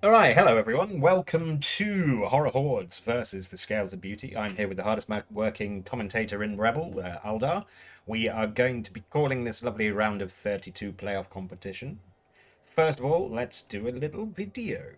Alright, hello everyone. Welcome to Horror Hordes versus the Scales of Beauty. I'm here with the hardest working commentator in Rebel, Aldar. We are going to be calling this lovely round of 32 playoff competition. First of all, let's do a little video.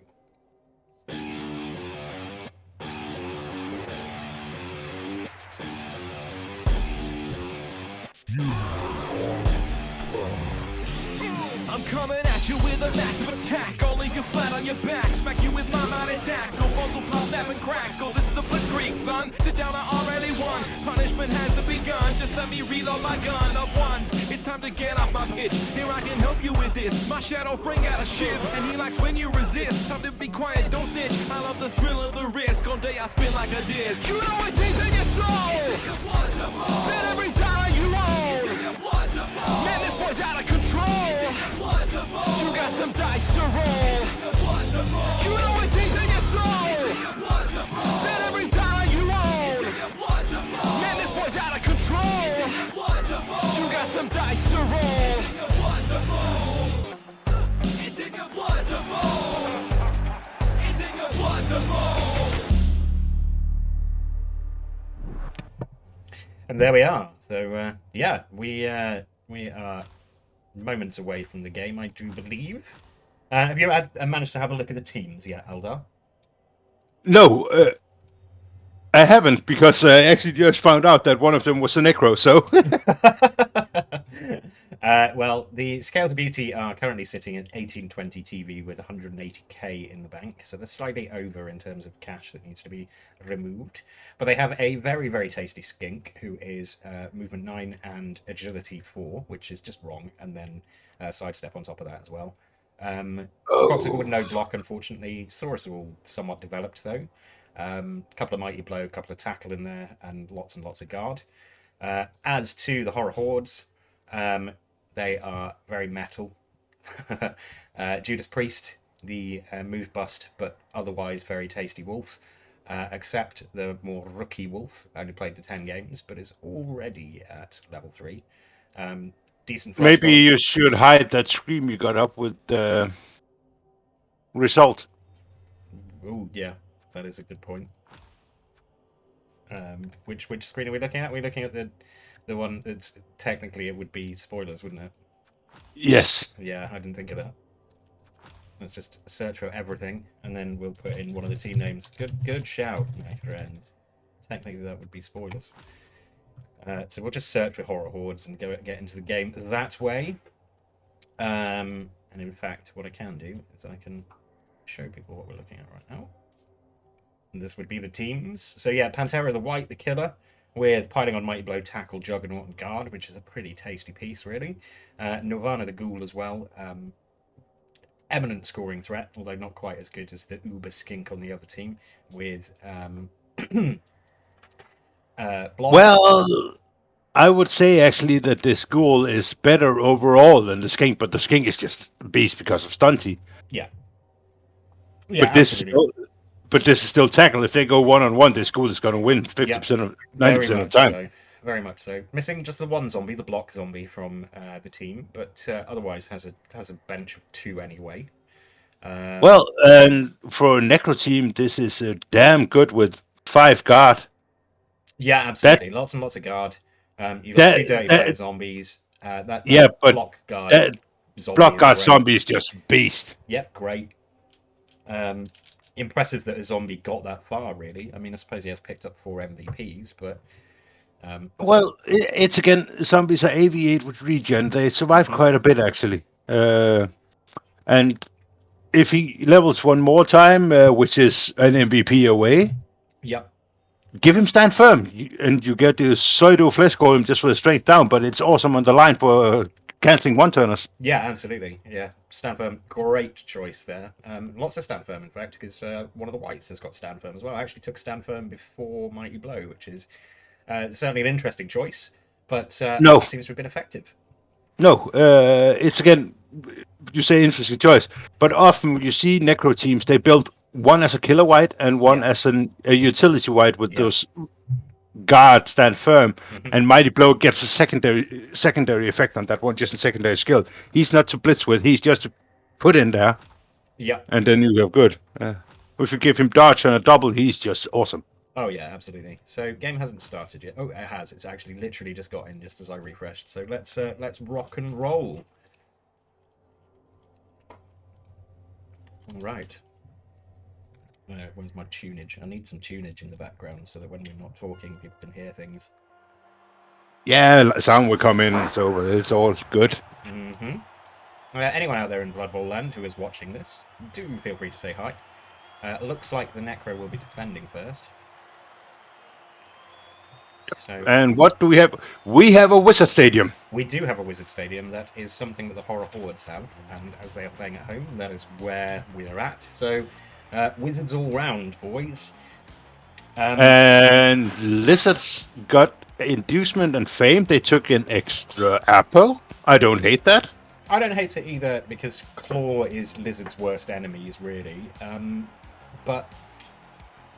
I'm coming at you with a massive attack. I'll leave you flat on your back. Smack you with my mighty attack. No bones will pop, snap, and crackle. This is a blitzkrieg, son. Sit down, I already won. Punishment has begun. Just let me reload my gun of ones. It's time to get off my pitch. Here I can help you with this. My shadow friend got a shiv, and he likes when you resist. Time to be quiet, don't snitch. I love the thrill of the risk. All day I spin like a disc. You know it deep in your soul. It's in your blood to roll. Bet every dollar you own. It's in your blood to roll. Man, this boy's out of control. It's in your blood to roll. You got some dice to roll. It's in your blood to roll. You know it deep in your soul. It's in your blood to roll. Bet every dollar you own. It's in your blood to roll. Man, this boy's out of control. It's in your blood to roll. You got some dice to roll. It's in your blood to roll. It's in your blood to roll. It's in your blood to roll. And there we are. So, yeah, we are moments away from the game, I do believe. Have you managed to have a look at the teams yet, Aldar? No, I haven't because I actually just found out that one of them was a necro. So Well, the Scales of Beauty are currently sitting at 1820 TV with 180k in the bank, so they're slightly over in terms of cash that needs to be removed. But they have a very, very tasty skink who is movement 9 and agility 4, which is just wrong, and then sidestep on top of that as well. Proxical with no block, unfortunately. Saurus are all somewhat developed though. Couple of mighty blow, couple of tackle in there, and lots of guard. As to the Horror Hordes, they are very metal. Judas Priest, the move bust, but otherwise very tasty wolf. Except the more rookie wolf, only played the 10 games, but is already at level 3. Decent maybe Frostbolt. you should hide that scream you got up with the result. Oh, yeah, that is a good point. Which screen are we looking at? We're looking at the one that's technically it would be spoilers, wouldn't it? Yes. Yeah, I didn't think of that. Let's just search for everything, and then we'll put in one of the team names. Good shout, my friend. Technically, that would be spoilers. So we'll just search for Horror Hordes and get into the game that way. And in fact, what I can do is I can show people what we're looking at right now. And this would be the teams. So yeah, Pantera the White, the killer, with Piling on Mighty Blow, Tackle, Juggernaut, and Guard, which is a pretty tasty piece, really. Nirvana the Ghoul as well. Eminent scoring threat, although not quite as good as the Uber Skink on the other team, with Blob. Well, I would say actually that this ghoul is better overall than the skink, but the skink is just a beast because of stunty. Yeah, but this is still tackle. If they go 1-on-1, this ghoul is going to win 50% of 90% of the time. So. Very much so. Missing just the one zombie, the block zombie from the team, but otherwise has a bench of 2 anyway. Well, and for a necro team, this is damn good with 5 guard. Yeah, absolutely. Lots and lots of guard. You've got 2 dirty player zombies. But block guard. Block guard zombie is just beast. Yep, great. Impressive that a zombie got that far, really. I mean, I suppose he has picked up 4 MVPs, but... well, it's again, zombies are AV8 with regen. They survive quite a bit, actually. And if he levels one more time, which is an MVP away... Yep. Give him stand firm, and you get the pseudo flesh golem just with a strength down, but it's awesome on the line for cancelling one-turners. Yeah, absolutely. Yeah, stand firm, great choice there. Lots of stand firm, in fact, because one of the whites has got stand firm as well. I actually took stand firm before Mighty Blow, which is certainly an interesting choice, but no, seems to have been effective. No, it's again, you say interesting choice, but often you see necro teams, they build one as a killer white and one as a utility white with those guard stand firm, and Mighty Blow gets a secondary effect on that one, just a secondary skill. He's not to blitz with, he's just to put in there. Yeah. and then you have good. If you give him dodge and a double, he's just awesome. Oh yeah, absolutely. So game hasn't started yet. Oh, it has. It's actually literally just got in just as I refreshed. So let's rock and roll. All right. Where's my tunage? I need some tunage in the background so that when we're not talking, people can hear things. Yeah, sound will come in, so it's all good. Mm-hmm. Anyone out there in Blood Bowl land who is watching this, do feel free to say hi. Looks like the Necro will be defending first. So And what do we have? We have a Wizard Stadium. we do have a Wizard Stadium. That is something that the Horror Hordes have, and as they are playing at home, that is where we are at. So Wizards all round, boys. And Lizards got inducement and fame. They took an extra apple. I don't hate that. I don't hate it either because Claw is Lizard's worst enemies, really. But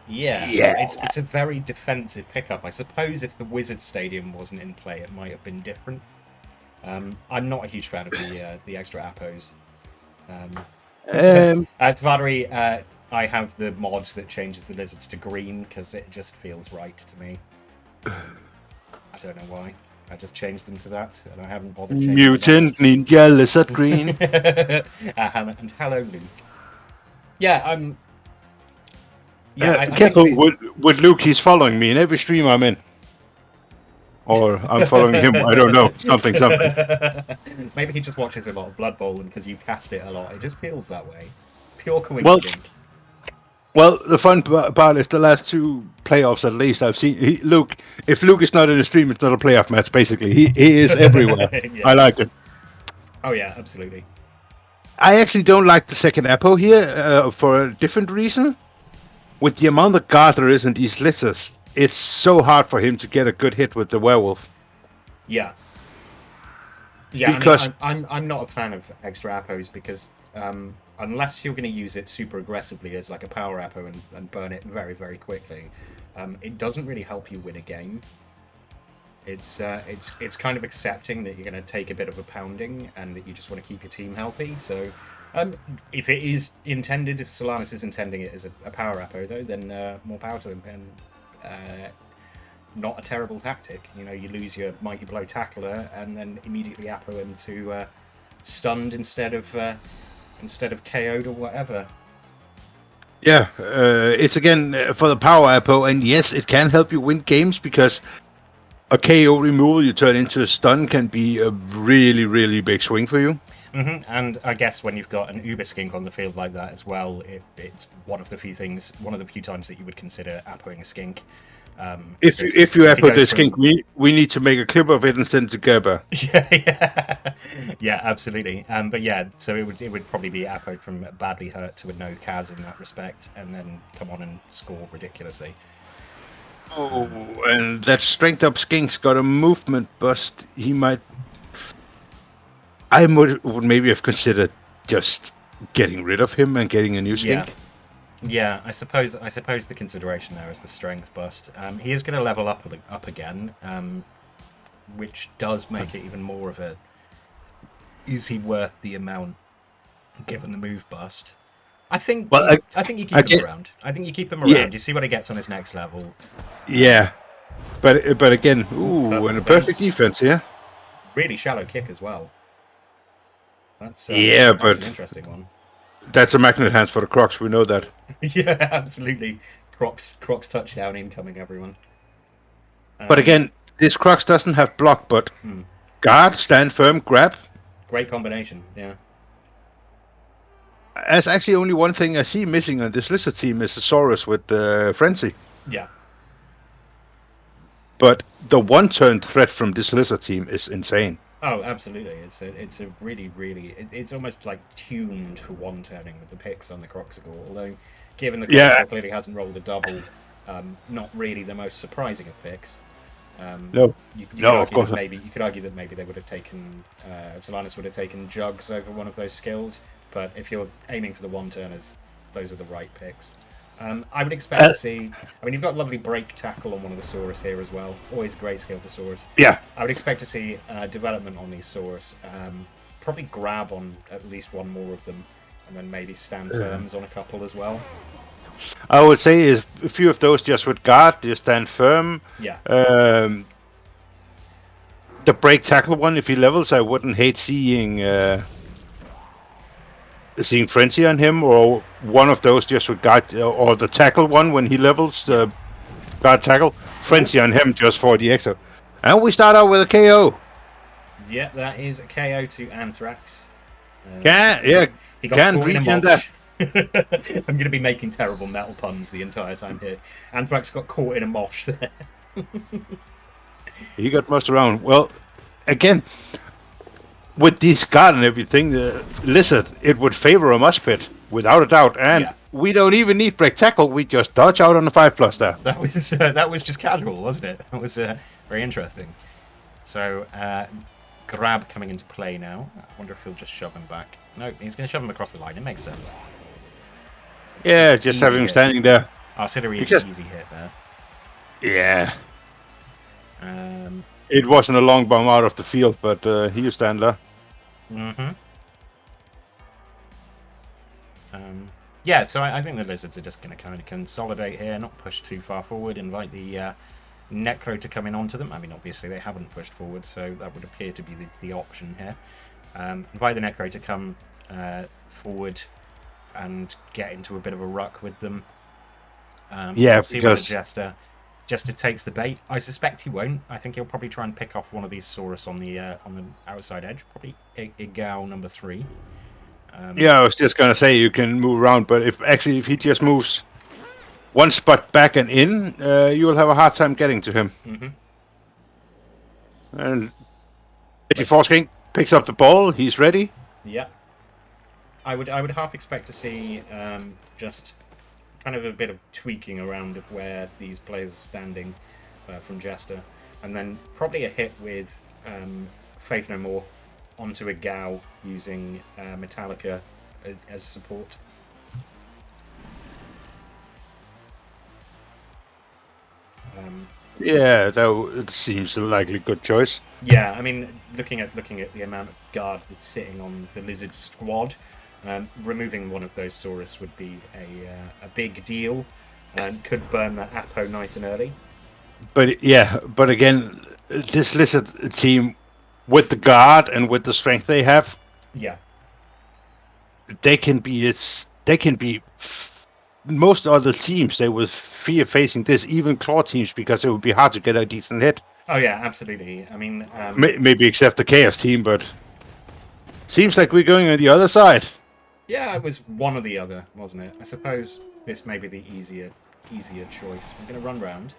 yeah, it's a very defensive pickup. I suppose if the Wizard Stadium wasn't in play, it might have been different. I'm not a huge fan of the extra appos. Tavadari, I have the mod that changes the lizards to green because it just feels right to me. I don't know why. I just changed them to that, and I haven't bothered changing Mutant Ninja Lizard Green. And hello, Luke. Yeah, I careful think with Luke. He's following me in every stream I'm in. Or I'm following him. I don't know. Something. Maybe he just watches a lot of Blood Bowl, and because you cast it a lot, it just feels that way. Pure coincidence. Well, the fun part is the last two playoffs, at least I've seen. Luke, if Luke is not in the stream, it's not a playoff match. Basically, he is everywhere. Yeah. I like it. Oh yeah, absolutely. I actually don't like the second Apo here for a different reason. With the amount of guard there is in these lizards, it's so hard for him to get a good hit with the werewolf. Yeah. Yeah, because I mean, I'm not a fan of extra Apos because unless you're going to use it super aggressively as like a power Apo and burn it very, very quickly, it doesn't really help you win a game. It's kind of accepting that you're going to take a bit of a pounding and that you just want to keep your team healthy. So if it is intended, if Solanus is intending it as a power Apo though, then more power to him. And not a terrible tactic. You know, you lose your Mighty Blow Tackler and then immediately Apo him to stunned instead of KO'd or whatever. Yeah, it's again for the power Apo, and yes, it can help you win games because a KO removal you turn into a stun can be a really, really big swing for you. Mm-hmm. And I guess when you've got an Uber Skink on the field like that as well, it's one of the few times that you would consider Apoing a Skink. If you Apo the Skink, we need to make a clip of it and send it to Gerber. Yeah, absolutely. But yeah, so it would probably be Apoed from badly hurt to a no Kaz in that respect, and then come on and score ridiculously. Oh, and that strength up Skink's got a movement bust. He might. I would maybe have considered just getting rid of him and getting a new Skink. Yeah, I suppose the consideration there is the strength bust. He is going to level up again, which does make it even more of a. Is he worth the amount given the move bust? I think. Well, I think you keep him around. I think you keep him around. Yeah. You see what he gets on his next level. Yeah, but again, and a perfect defense, yeah. Really shallow kick as well. That's but an interesting one. That's a magnet hands for the Crocs. We know that. Yeah, absolutely. Crocs touchdown incoming, everyone. But again, this Crocs doesn't have block, but guard, stand firm, grab. Great combination, yeah. There's actually only one thing I see missing on this Lizard team is the Saurus with the Frenzy. Yeah. But the one-turn threat from this Lizard team is insane. Oh, absolutely! It's a really, really. It's almost like tuned for one turning with the picks on the Croxicle. Although, given the Croxicle clearly hasn't rolled a double, not really the most surprising of picks. No, of course not. You could argue that maybe they would have taken Solanus would have taken Jugs over one of those skills. But if you're aiming for the one turners, those are the right picks. I would expect to see. I mean, you've got lovely break tackle on one of the Saurus here as well. Always a great skill for Saurus. Yeah. I would expect to see development on these Saurus. Probably grab on at least one more of them. and then maybe stand firms on a couple as well. I would say is a few of those just with guard, just stand firm. Yeah. The break tackle one, if he levels, I wouldn't hate seeing Frenzy on him, or one of those just with guard, or the tackle one when he levels the guard tackle. Frenzy on him just for the extra. And we start out with a KO. Yeah, that is a KO to Anthrax. He got caught in a regen mosh. I'm going to be making terrible metal puns the entire time here. Anthrax got caught in a mosh there. He got mussed around. Well, again, with this guard and everything, the Lizard, it would favor a mosh pit, without a doubt. And we don't even need break tackle. We just dodge out on the 5+ there. That was just casual, wasn't it? That was very interesting. So, grab coming into play now. I wonder if he'll just shove him back. No, he's going to shove him across the line. It makes sense. Yeah, just having him standing there. Artillery is an easy hit there. Yeah. It wasn't a long bomb out of the field, but he'll stand there. Yeah, so I think the Lizards are just going to kind of consolidate here, not push too far forward, invite the Necro to come in onto them. I mean, obviously they haven't pushed forward, so that would appear to be the option here. Invite the Necro to come forward and get into a bit of a ruck with them. Yeah, see whether Jester takes the bait. I suspect he won't. I think he'll probably try and pick off one of these Saurus on the outside edge. Probably Igao number 3. Yeah, I was just gonna say you can move around, but if he just moves one spot back and in, you will have a hard time getting to him. And 84 Skink picks up the ball. He's ready. Yeah. I would half expect to see just kind of a bit of tweaking around of where these players are standing from Jester, and then probably a hit with Faith No More onto a Gao using Metallica as support. Yeah, that seems a likely good choice. Yeah, I mean, looking at the amount of guard that's sitting on the Lizard squad, removing one of those Saurus would be a big deal, and could burn that Apo nice and early. But again, this Lizard team, with the guard and with the strength they have, they can be most other teams. They would fear facing this, even claw teams, because it would be hard to get a decent hit. Oh yeah, absolutely. I mean, maybe except the Chaos team, but seems like we're going on the other side. Yeah, it was one or the other, wasn't it? I suppose this may be the easier choice. We're going to run round.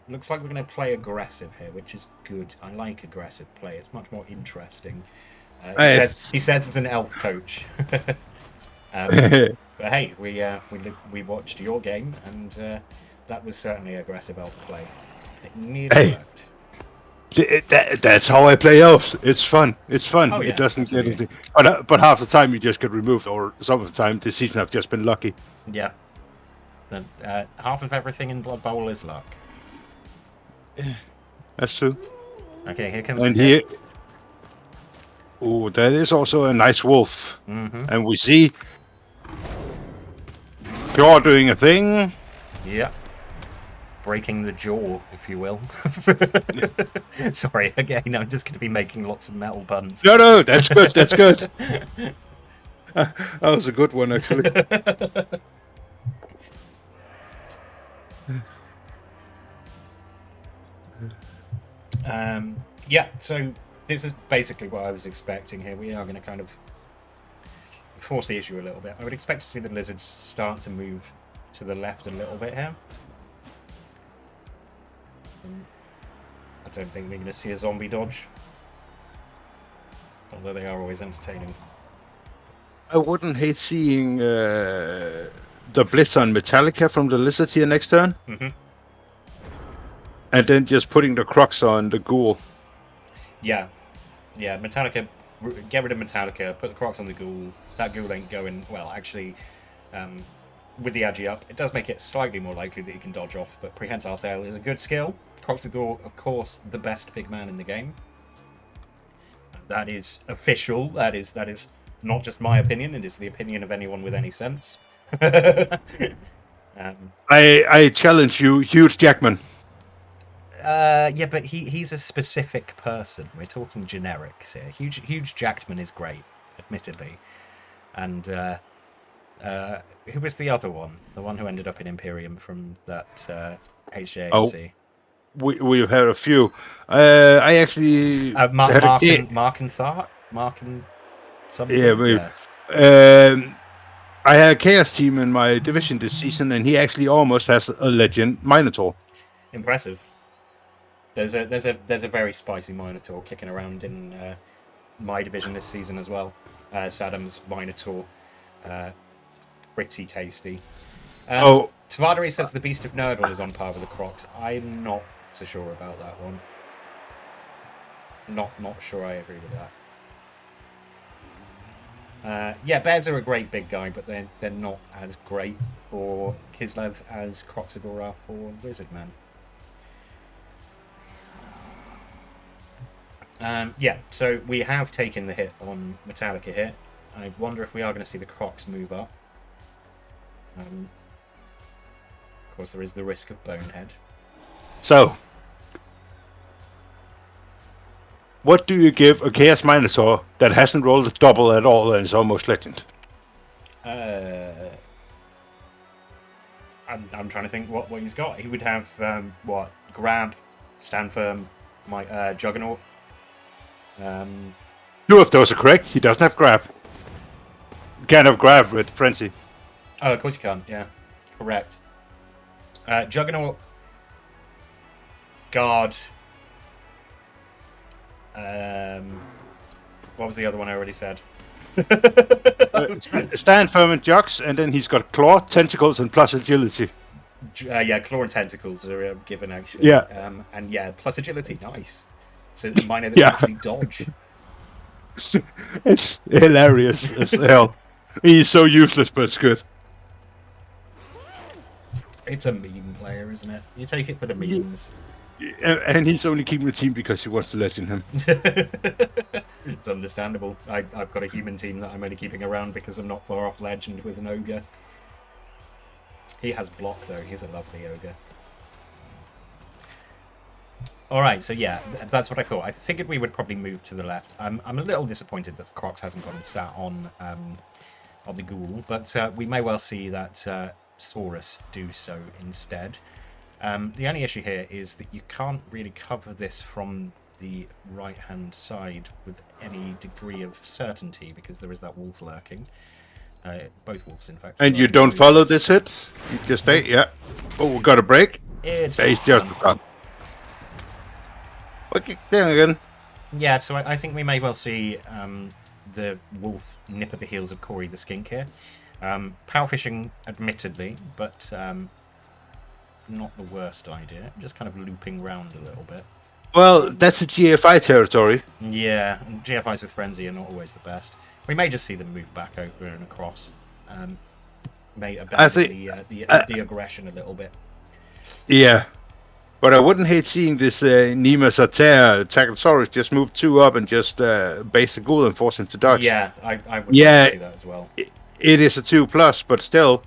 Looks like we're going to play aggressive here, which is good. I like aggressive play. It's much more interesting. He says it's an elf coach. But hey, we watched your game, and that was certainly aggressive elf play. It nearly worked. That's how I play elves. It's fun. It's fun. Oh, yeah, it doesn't absolutely. get anything. But half the time you just get removed, or some of the time this season I've just been lucky. Yeah. Half of everything in Blood Bowl is luck. Yeah, that's true. Okay, here comes and the here. Oh, that is also a nice wolf. And we see Claw doing a thing. Yeah. Breaking the jaw, if you will. Sorry, again, I'm just going to be making lots of metal puns. No, that's good. That's good. That was a good one, actually. Yeah, so this is basically what I was expecting here. We are going to kind of force the issue a little bit. I would expect to see the Lizards start to move to the left a little bit here. I don't think we're going to see a zombie dodge, although they are always entertaining. I wouldn't hate seeing the Blitz on Metallica from the Lizard here next turn. And then just putting the Crocs on the Ghoul. Yeah, Metallica, get rid of Metallica, put the Crocs on the Ghoul. That Ghoul ain't going, well, actually, with the Agi up, it does make it slightly more likely that you can dodge off, but Prehensile Tail is a good skill. Crocs the Ghoul, of course, the best big man in the game. That is official. That is not just my opinion. It is the opinion of anyone with any sense. I challenge you, Hugh Jackman. Yeah, but he's a specific person. We're talking generics here. Huge Jackman is great, admittedly. And who was the other one? The one who ended up in Imperium from that HJMC? We've had a few. I actually Mark and Thark? Mark and something? Yeah, maybe. I had a Chaos team in my division this season, and he actually almost has a legend Minotaur. Impressive. There's a very spicy Minotaur kicking around in my division this season as well. Saddam's Minotaur, pretty tasty. Tavadari says the Beast of Nurdle is on par with the Crocs. I'm not so sure about that one. Not sure I agree with that. Yeah, bears are a great big guy, but they're not as great for Kislev as Croxidor are for Wizardman. Yeah, so we have taken the hit on Metallica here. I wonder if we are going to see the Crocs move up. Of course, there is the risk of Bonehead. So, what do you give a Chaos Minotaur that hasn't rolled a double at all and is almost legend? I'm trying to think what he's got. He would have Grab, Stand Firm, Juggernaut. Two of those are correct. He doesn't have Grab. You can't have Grab with Frenzy. Oh, of course you can. Yeah, correct. Juggernaut, Guard. What was the other one I already said? Stand Firm and Jugs, and then he's got Claw, Tentacles, and plus Agility. Yeah, Claw and Tentacles are given actually. Yeah. And yeah, plus Agility, nice. So the minor that actually dodge. It's hilarious as hell. He's so useless, but it's good. It's a meme player, isn't it? You take it for the memes. And he's only keeping the team because he wants to legend him. It's understandable. I've got a human team that I'm only keeping around because I'm not far off legend with an ogre. He has block though. He's a lovely ogre. Alright, so yeah, that's what I thought. I figured we would probably move to the left. I'm a little disappointed that Crocs hasn't gotten sat on the Ghoul, but we may well see that Saurus do so instead. The only issue here is that you can't really cover this from the right-hand side with any degree of certainty because there is that wolf lurking. Both wolves, in fact. And you don't follow this hit? You just stay, yeah. Oh, we got a break? It's just done. Okay, there again. Yeah, so I think we may well see the wolf nip at the heels of Corey the Skink here. Power fishing, admittedly, but not the worst idea. Just kind of looping round a little bit. Well, that's a GFI territory. Yeah, and GFIs with Frenzy are not always the best. We may just see them move back over and across. May abandon the aggression a little bit. Yeah. But I wouldn't hate seeing this Nima Sater Tachosaurus just move 2 up and just base the Ghoul and force him to dodge. Yeah, I would like to see that as well. It is a 2+, but still,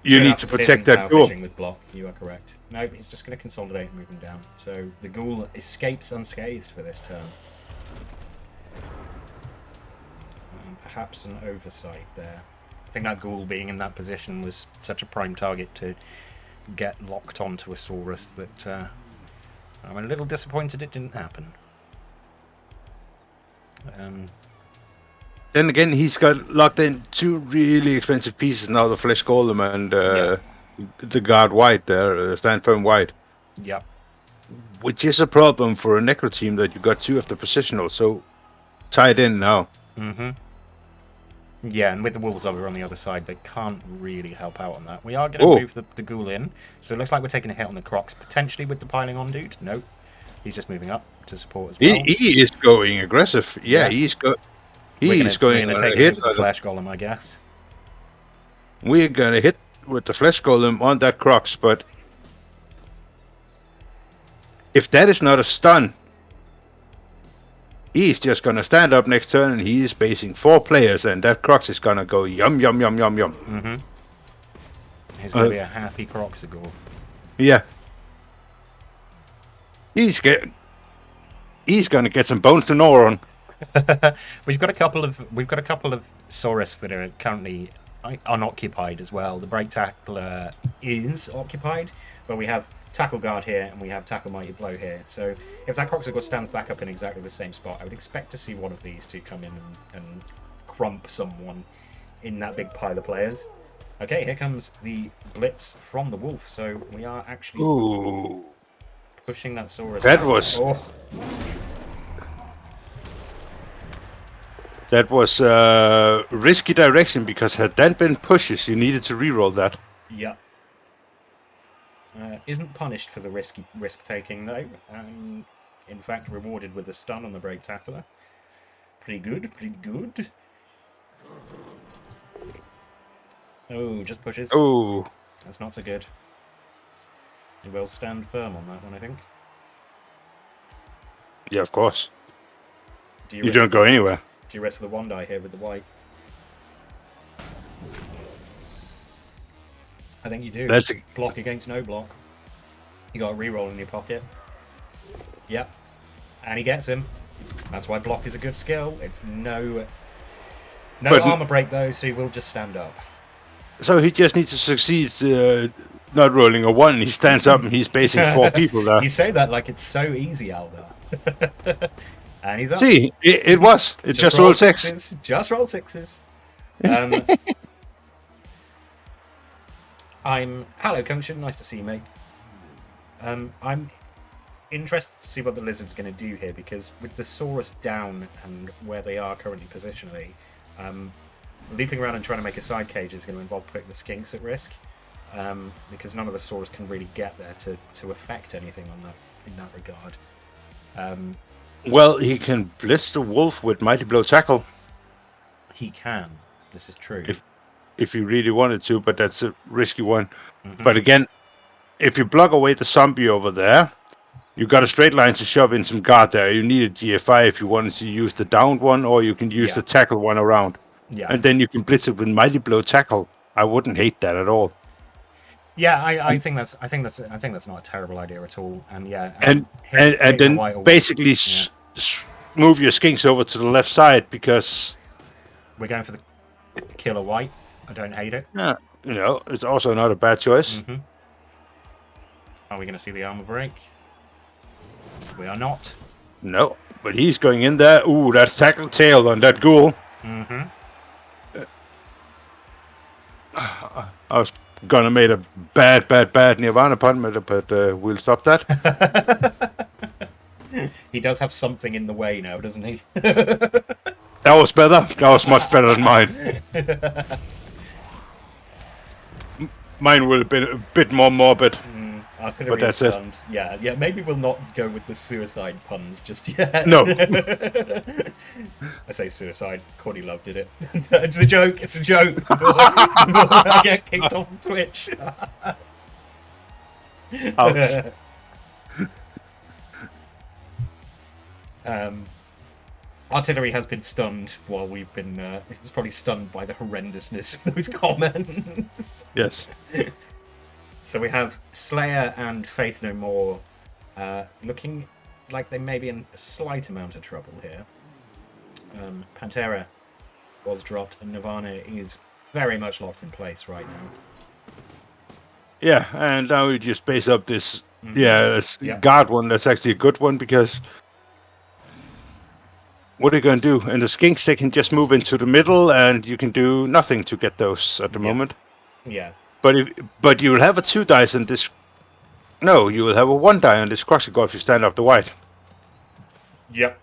you need to protect that Ghoul. With block, you are correct. No, he's just going to consolidate and move him down. So the Ghoul escapes unscathed for this turn. Perhaps an oversight there. I think that Ghoul being in that position was such a prime target to get locked onto a Saurus that I'm a little disappointed it didn't happen. Then again, he's got locked in 2 really expensive pieces now, the Flesh Golem and the Guard White there, Stand Firm White. Yep. Which is a problem for a Necro team that you got 2 of the positional, so tied in now. Mm-hmm. Yeah, and with the Wolves over on the other side, they can't really help out on that. We are going to move the Ghoul in, so it looks like we're taking a hit on the Crocs, potentially with the piling on dude. Nope. He's just moving up to support as well. He is going aggressive. Yeah. He's going to take a hit with the Flesh Golem, I guess. We're going to hit with the Flesh Golem on that Crocs, but if that is not a stun, He's just gonna stand up next turn and he's facing 4 players, and that Crocs is gonna go yum yum yum yum yum. Mm-hmm. He's gonna be a happy Croxigor. Yeah. He's gonna get some bones to gnaw on. We've got a couple of Saurus that are currently unoccupied as well. The Break Tackler is occupied, but we have Tackle Guard here and we have Tackle Mighty Blow here. So if that Croxigor stands back up in exactly the same spot, I would expect to see one of these two come in and crump someone in that big pile of players. Okay, here comes the Blitz from the Wolf. So we are actually pushing that Saurus. That was risky direction, because had that been pushes, you needed to reroll that. Yeah. Isn't punished for the risk taking though. In fact, rewarded with a stun on the Break Tackler. Pretty good. Oh, just pushes. Oh, That's not so good. He will stand firm on that one, I think. yeah, of course. Do You don't go anywhere. Do you rest of the one die here with the white? I think you do. That's block against no block. You got a reroll in your pocket. Yep. And he gets him. That's why block is a good skill. It's no armor break though, so he will just stand up. So he just needs to succeed not rolling a 1. He stands up and he's facing 4 people there. You say that like it's so easy, Alda. And he's up. See, it was. It just rolled 6. Just roll 6s. Hello, Kunchen. Nice to see you, mate. I'm interested to see what the Lizard's going to do here, because with the Saurus down and where they are currently positionally, looping around and trying to make a side cage is going to involve putting the Skinks at risk, because none of the Saurus can really get there to affect anything in that regard. Well, he can blitz the Wolf with Mighty Blow Tackle. He can. This is true. If he really wanted to, but that's a risky one. Mm-hmm. But again, if you block away the zombie over there, you got a straight line to shove in some guard there. You need a GFI if you wanted to use the downed one, or you can use the tackle one around. Yeah. And then you can blitz it with Mighty Blow Tackle. I wouldn't hate that at all. Yeah, I think that's not a terrible idea at all. And and then basically move your Skinks over to the left side, because we're going for the killer white. I don't hate it. Yeah, it's also not a bad choice. Mm-hmm. Are we going to see the armor break? We are not. No, but he's going in there. Ooh, that's Tackle Tail on that ghoul. Mm-hmm. I was gonna make a bad Nirvana pun, but we'll stop that. He does have something in the way now, doesn't he? That was better. That was much better than mine. Mine would have been a bit more morbid. Artillery but that's stunned. It. Yeah. Maybe we'll not go with the suicide puns just yet. No. I say suicide. Courtney Love did it. It's a joke. It's a joke. I get kicked off Twitch. Ouch. Artillery has been stunned while we've been. It was probably stunned by the horrendousness of those comments. Yes. So we have Slayer and Faith No More looking like they may be in a slight amount of trouble here. Pantera was dropped and Nirvana is very much locked in place right now. Yeah, and now we just base up this guard one. That's actually a good one, because what are you going to do? And the Skinks, they can just move into the middle, and you can do nothing to get those at the moment. Yeah. But you will have a 2 dice on this. No, you will have a 1 die on this Croxigor if you stand up the white. Yep.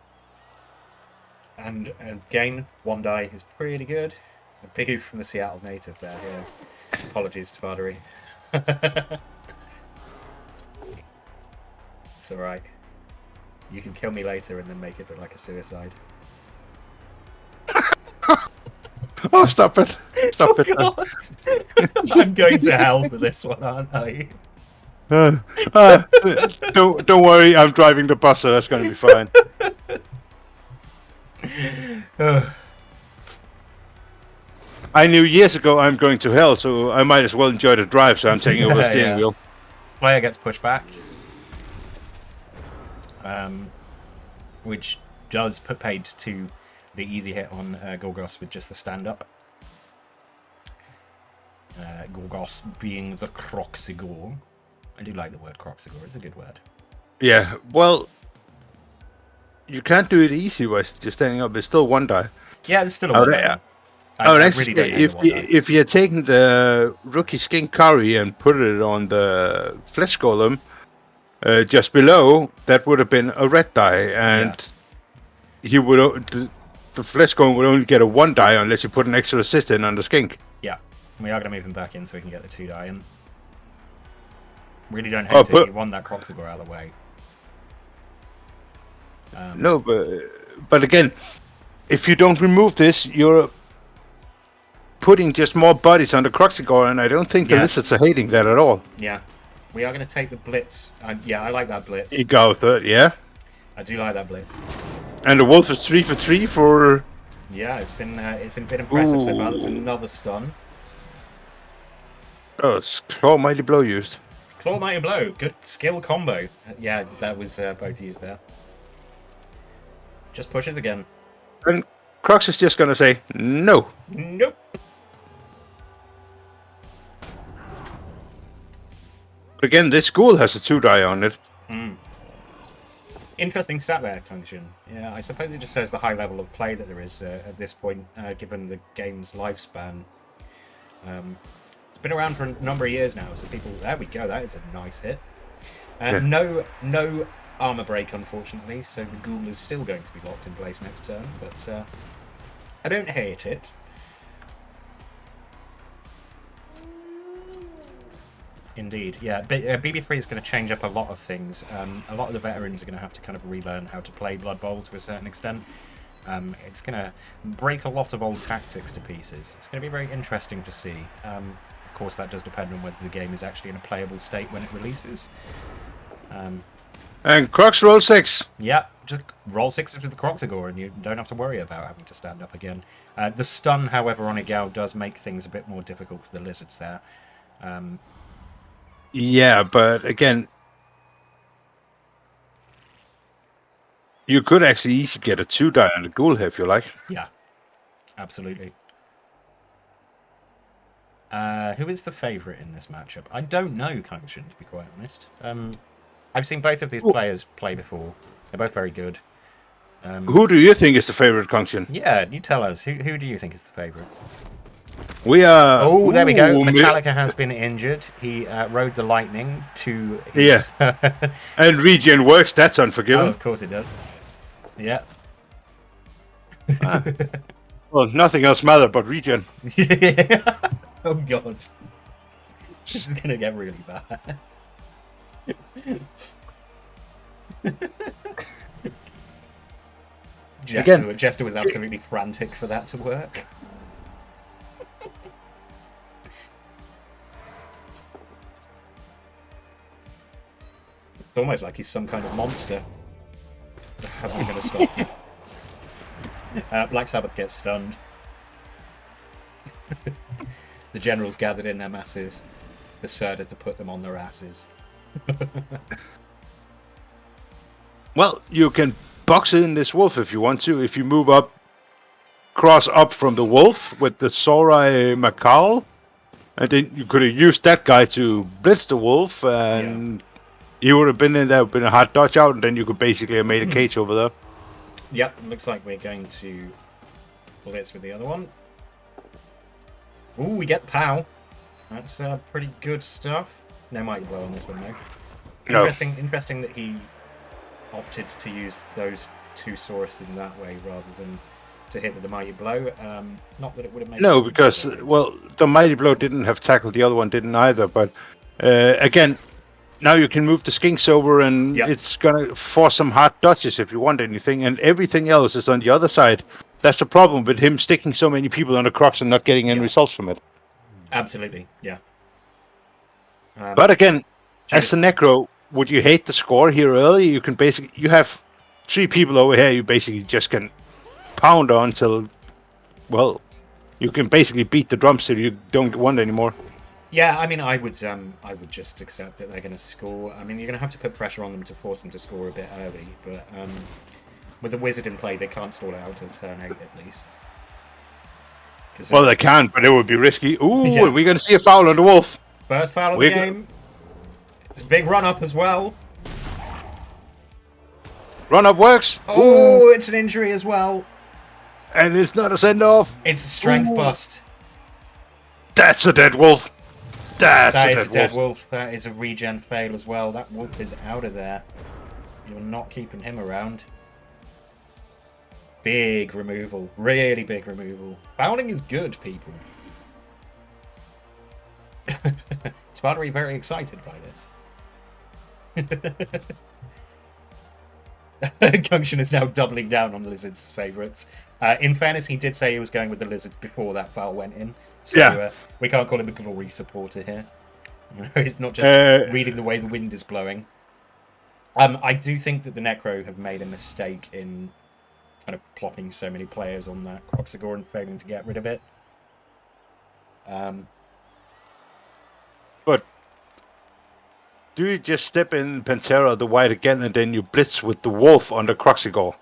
And again, 1 die is pretty good. A big oof from the Seattle native there. Yeah. Apologies to Fardery. It's alright. You can kill me later and then make it look like a suicide. Oh, stop it. Stop it. God. I'm going to hell for this one, aren't I? Don't worry, I'm driving the bus, so that's going to be fine. I knew years ago I'm going to hell, so I might as well enjoy the drive. So I'm taking over the steering Yeah. wheel. Player gets pushed back, which does put paid to the easy hit on Gorgos with just the stand-up. Gorgos being the Kroxigor. I do like the word Kroxigor, it's a good word. Yeah, well, you can't do it easy by just standing up. It's still one die. Yeah, there's still a Oh, one yeah. die. I would I actually really don't say hate the one die. if you're taking the rookie skink curry and put it on the flesh golem just below, that would have been a red die, and he would the flesh golem would only get a one die unless you put an extra assist in on the skink. Yeah, we are going to move him back in so we can get the 2 die in. Really don't Oh, hate it. You want that Kroxigor out of the way. No, but again, if you don't remove this, you're putting just more bodies on the Kroxigor, and I don't think the Yeah. lizards are hating that at all. Yeah, we are going to take the blitz. Yeah, I like that blitz. You go third, yeah. I do like that blitz. And the wolf is 3 for 3 for. Yeah, it's been impressive so far. That's Ooh. another stun. Oh, it's Claw Mighty Blow used. Claw Mighty Blow, good skill combo. Yeah, that was both used there. Just pushes again. And Crocs is just gonna say no. Nope. But again, this school has a 2 die on it. Interesting stat there, Kungshin. Yeah, I suppose it just shows the high level of play that there is at this point, given the game's lifespan. It's been around for a number of years now, so people... There we go, that is a nice hit. Yeah. No armor break, unfortunately, so the ghoul is still going to be locked in place next turn, but I don't hate it. Indeed, yeah. BB3 is going to change up a lot of things. A lot of the veterans are going to have to kind of relearn how to play Blood Bowl to a certain extent. It's going to break a lot of old tactics to pieces. It's going to be very interesting to see. Of course, that does depend on whether the game is actually in a playable state when it releases. And Crocs roll 6. Yeah, just roll 6s with the Kroxigor and you don't have to worry about having to stand up again. The stun, however, on Igal does make things a bit more difficult for the lizards there. Yeah, but again, you could actually easily get a 2 die on the ghoul here if you like. Yeah, absolutely. Who is the favourite in this matchup? I don't know, Kungshin, to be quite honest. I've seen both of these players play before. They're both very good. Who do you think is the favorite, Kungshin? Yeah, you tell us. Who do you think is the favourite? We are. Oh, there we go. Ooh, Metallica has been injured. He rode the lightning to his... And regen works. That's Oh, unforgiving. of course it does. Yeah. Well, nothing else matters but regen. Oh, God. This is going to get really bad. Jester was absolutely frantic for that to work. It's almost like he's some kind of monster. How are we going to stop? Black Sabbath gets stunned. The generals gathered in their masses, decided to put them on their asses. Well, you can box in this wolf if you want to. If you move up, cross up from the wolf with the Sorai Makal, and then you could have used that guy to blitz the wolf, and he would have been in there, been a hard dodge out, and then you could basically have made a cage over there. Yep, looks like we're going to blitz with the other one. Ooh, we get the POW. That's pretty good stuff. No Mighty Blow on this one, though. No. Interesting that he opted to use those 2 Saurus in that way rather than to hit with the Mighty Blow. Not that it would have made... No, because, well, the Mighty Blow didn't have tackled, the other one didn't either, but again, now you can move the skinks over and it's going to force some hard dodges if you want anything, and everything else is on the other side. That's the problem with him sticking so many people on the Crocs and not getting any results from it. Absolutely, yeah. But again, as a Necro, would you hate the score here early? You can basically, you have 3 people over here, you basically just can pounder until, well, you can basically beat the drums till you don't want anymore. Yeah, I mean, I would just accept that they're going to score. I mean, you're going to have to put pressure on them to force them to score a bit early, but with the wizard in play, they can't stall it out till turn 8 at least. Well, they can, but it would be risky. Ooh, Yeah. we're going to see a foul on the wolf. First foul of the game. It's a big run up as well. Run up works. Oh, it's an injury as well. And it's not a send off. It's a strength bust. That's a dead wolf. That is a dead wolf. That is a regen fail as well. That wolf is out of there. You're not keeping him around. Big removal. Really big removal. Fouling is good, people. Sparta very excited by this. Gunction is now doubling down on the Lizards' favourites. In fairness, he did say he was going with the Lizards before that foul went in. So we can't call him a glory supporter here. He's not just reading the way the wind is blowing. I do think that the Necro have made a mistake in kind of plopping so many players on that Kroxigor and failing to get rid of it. But do you just step in Pantera the white again and then you blitz with the wolf on the Kroxigor?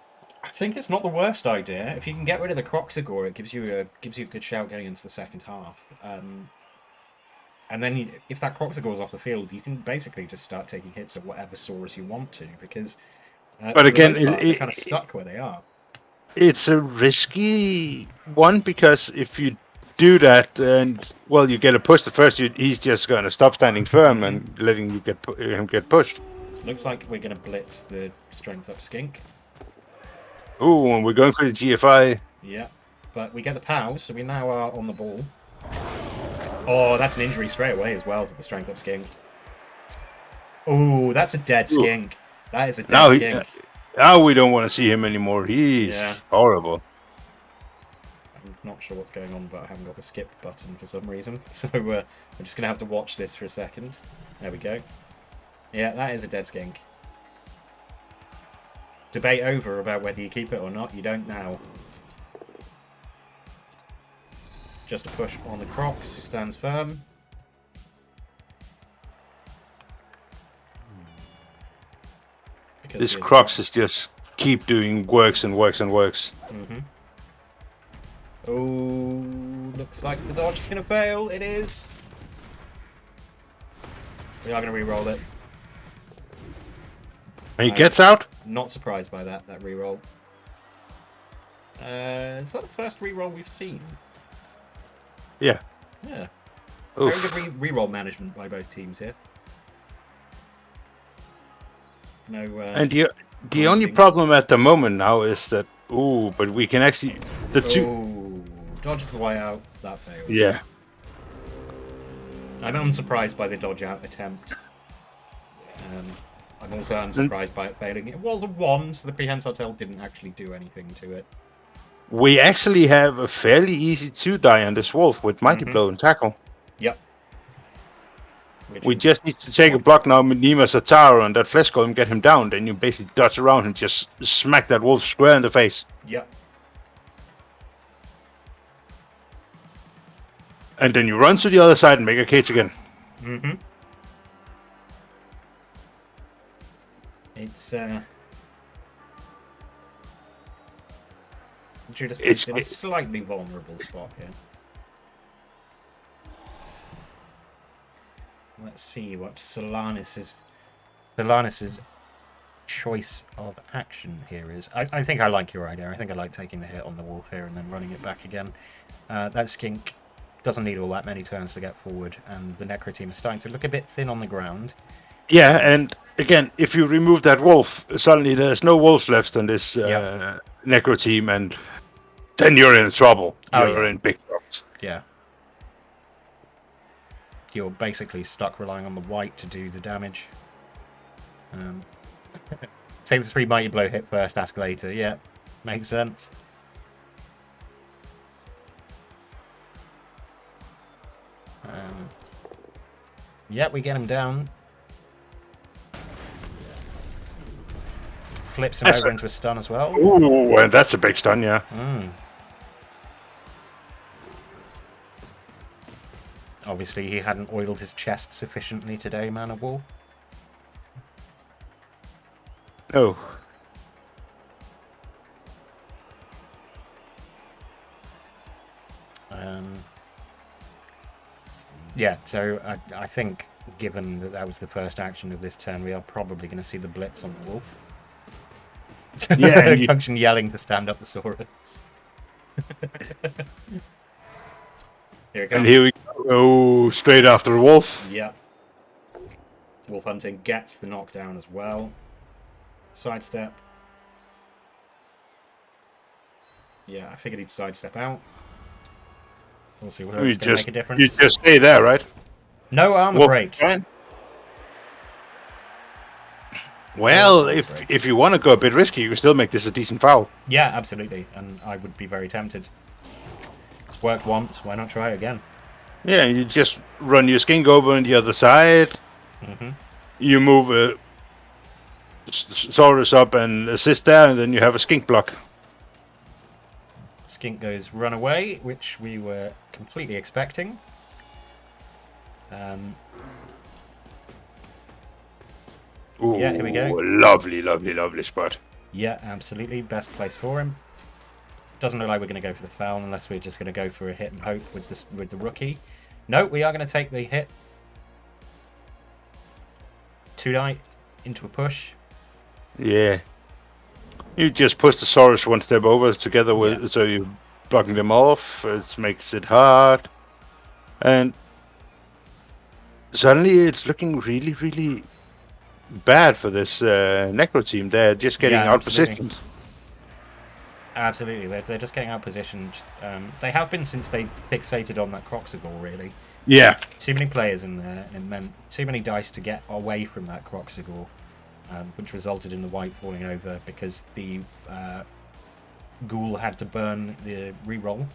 I think it's not the worst idea. If you can get rid of the Kroxigor, it gives you a good shout going into the second half. And then if that Kroxigor's off the field, you can basically just start taking hits at whatever Saurus you want to, because but again, they're kind of stuck where they are. It's a risky one, because if you do that and, well, you get a push at first, he's just going to stop standing firm and letting you him get pushed. Looks like we're going to blitz the strength up skink. Ooh, and we're going for the GFI. Yeah, but we get the POW, so we now are on the ball. Oh, that's an injury straight away as well to the strength up skink. Ooh, that's a dead skink. That is a dead skink. Now we don't want to see him anymore. He's horrible. I'm not sure what's going on, but I haven't got the skip button for some reason. So we're just going to have to watch this for a second. There we go. Yeah, that is a dead skink. Debate over about whether you keep it or not. You don't now. Just a push on the Crocs, who stands firm. Because this Crocs is just keep doing works and works and works. Oh, looks like the dodge is going to fail. It is. We are going to re-roll it. And he gets out? Not surprised by that re-roll. Is that the first re-roll we've seen? Yeah. Yeah. Oof. Very good re-roll management by both teams here. No. And the only problem at the moment now is that, but we can actually dodges the way out. That fails. Yeah. I'm unsurprised by the dodge out attempt. I'm also unsurprised by it failing. It was a 1, so the Prehensile Tail didn't actually do anything to it. We actually have a fairly easy 2-die on this wolf with Mighty Blow and Tackle. Yep. We just need to take a block now with Nima Satara and that Flesh Golem, get him down, then you basically dodge around and just smack that wolf square in the face. Yep. And then you run to the other side and make a cage again. It's Judas is in a slightly vulnerable spot here. Let's see what Solanis's choice of action here is. I think I like your idea. I think I like taking the hit on the wolf here and then running it back again. That skink doesn't need all that many turns to get forward, and the Necro team is starting to look a bit thin on the ground. Yeah, and again, if you remove that wolf, suddenly there's no wolves left on this Necro team, and then you're in trouble. You're in big trouble. Yeah. You're basically stuck relying on the white to do the damage. Say the 3 Mighty Blow hit first, ask later. Yeah, makes sense. Yeah, we get him down. flips him That's over into a stun as well. Ooh, and that's a big stun, yeah. Obviously, he hadn't oiled his chest sufficiently today, Man of War. Oh. Yeah, so I think, given that that was the first action of this turn, we are probably going to see the blitz on the wolf. Yeah, Function yelling to stand up the Saurus. Here it comes. And here we go. Oh, straight after the wolf. Yeah. Wolf Hunting gets the knockdown as well. Sidestep. Yeah, I figured he'd sidestep out. We'll see whether it's going to make a difference. You just stay there, right? No armor Wolf break. fine. Well, if you want to go a bit risky, you can still make this a decent foul. Yeah, absolutely. And I would be very tempted. It's worked once, why not try it again? Yeah, you just run your skink over on the other side. You move Saurus up and assist there, and then you have a skink block. Skink goes run away, which we were completely expecting. Ooh, yeah, here we go. Lovely, lovely, lovely spot. Yeah, absolutely. Best place for him. Doesn't look like we're going to go for the foul unless we're just going to go for a hit and hope with this with the rookie. No, we are going to take the hit. 2-die into a push. Yeah. You just push the Saurus one step over together with, so you're blocking them off. It makes it hard. And suddenly it's looking really, really bad for this Necro team. They're just getting out positioned. Absolutely, they're just getting out positioned. They have been since they fixated on that Croxagore, really. Yeah. Too many players in there, and it meant too many dice to get away from that Croxagore, which resulted in the white falling over because the Ghoul had to burn the reroll.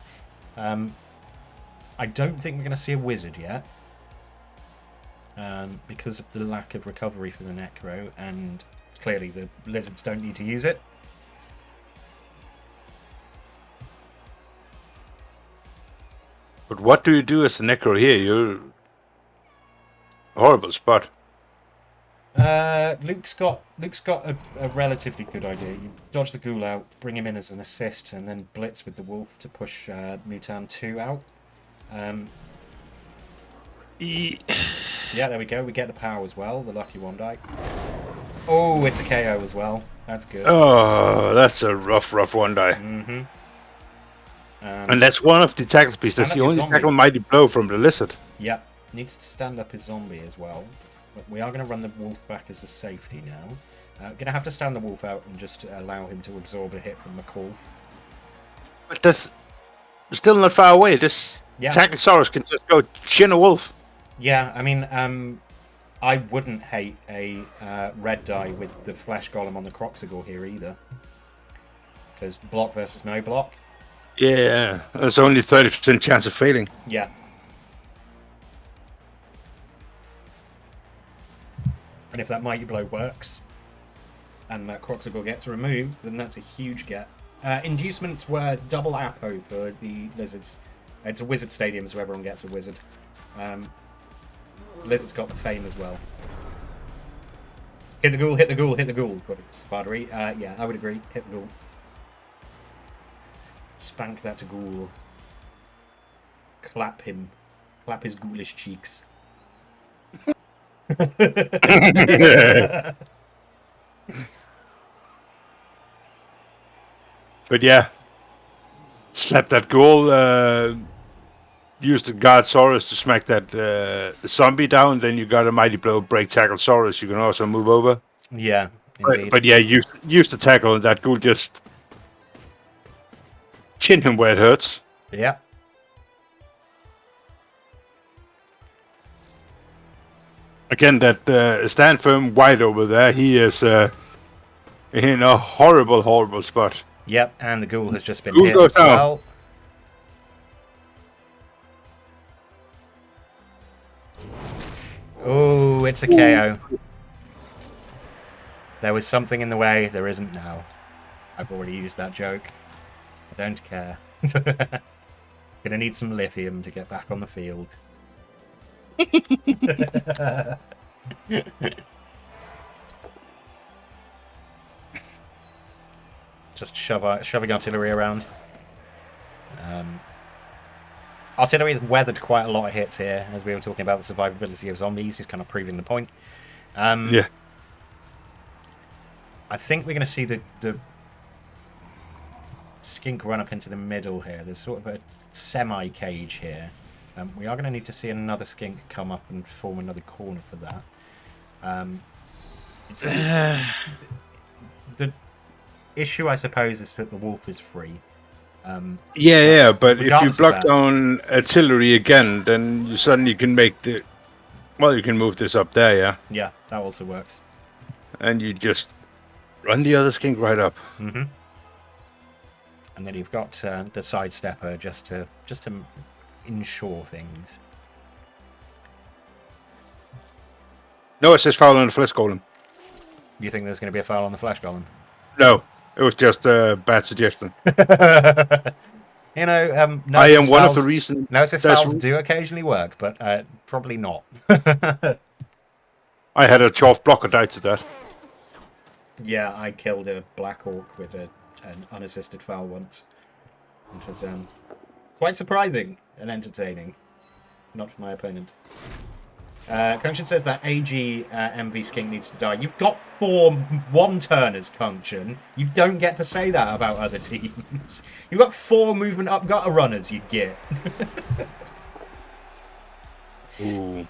I don't think we're going to see a wizard yet, because of the lack of recovery for the Necro, and clearly the lizards don't need to use it. But what do you do as the Necro here? You're a horrible spot. Luke's got a relatively good idea. You dodge the Ghoul out, bring him in as an assist, and then blitz with the Wolf to push Mutan 2 out. Yeah, there we go. We get the power as well, the lucky one die. Oh, it's a KO as well. That's good. Oh, that's a rough one die. And that's one of the tackle pieces. That's the only tackle mighty blow from the lizard. Yep, needs to stand up his zombie as well. But we are going to run the wolf back as a safety now. Going to have to stand the wolf out and just allow him to absorb a hit from McCall. But that's still not far away. This tackle Saurus can just go chin a wolf. Yeah, I mean, I wouldn't hate a red die with the flesh golem on the Croxagore here either. Because block versus no block. Yeah, there's only 30% chance of failing. Yeah. And if that Mighty Blow works, and that Croxagore gets removed, then that's a huge get. Inducements were double Apo for the Lizards. It's a Wizard Stadium, so everyone gets a Wizard. Lizards got the Fame as well. Hit the Ghoul, hit the Ghoul, hit the Ghoul. Got it, Spardery. Yeah, I would agree. Hit the Ghoul. Spank that Ghoul. Clap him. Clap his ghoulish cheeks. But yeah, slap that Ghoul. Use the guard Saurus to smack that zombie down. Then you got a mighty blow, break tackle Saurus. You can also move over. Yeah, but yeah, use the tackle, and that Ghoul just chin him where it hurts. Yeah. Again, that stand firm white over there, he is in a horrible spot. Yep, and the Ghoul has just been Ghoul hit goes as well. Oh, it's a KO. There was something in the way. There isn't now. I've already used that joke. I don't care. Gonna need some lithium to get back on the field. Just shoving artillery around. Artillery has weathered quite a lot of hits here, as we were talking about the survivability of zombies. He's kind of proving the point. Yeah. I think we're going to see the skink run up into the middle here. There's sort of a semi-cage here. We are going to need to see another skink come up and form another corner for that. The issue, I suppose, is that the wolf is free. Yeah, but if you regardless of block that- down artillery again, then you suddenly can make the... Well, you can move this up there, yeah? Yeah, that also works. And you just run the other skink right up. Mm-hmm. And then you've got the sidestepper just to ensure things. No, it says foul on the flesh golem. You think there's going to be a foul on the flesh golem? No, it was just a bad suggestion. You know, I am one of fouls- the reasons... Gnosis that's- fouls do occasionally work, but probably not. I had a Chorf blocker die to that. Yeah, I killed a Black Orc with an unassisted foul once. It was quite surprising and entertaining. Not for my opponent. Kunchen says that AG MV Skink needs to die. You've got 4 one-turners, Kunchen. You don't get to say that about other teams. You've got 4 movement up gutter runners, you get. Ooh.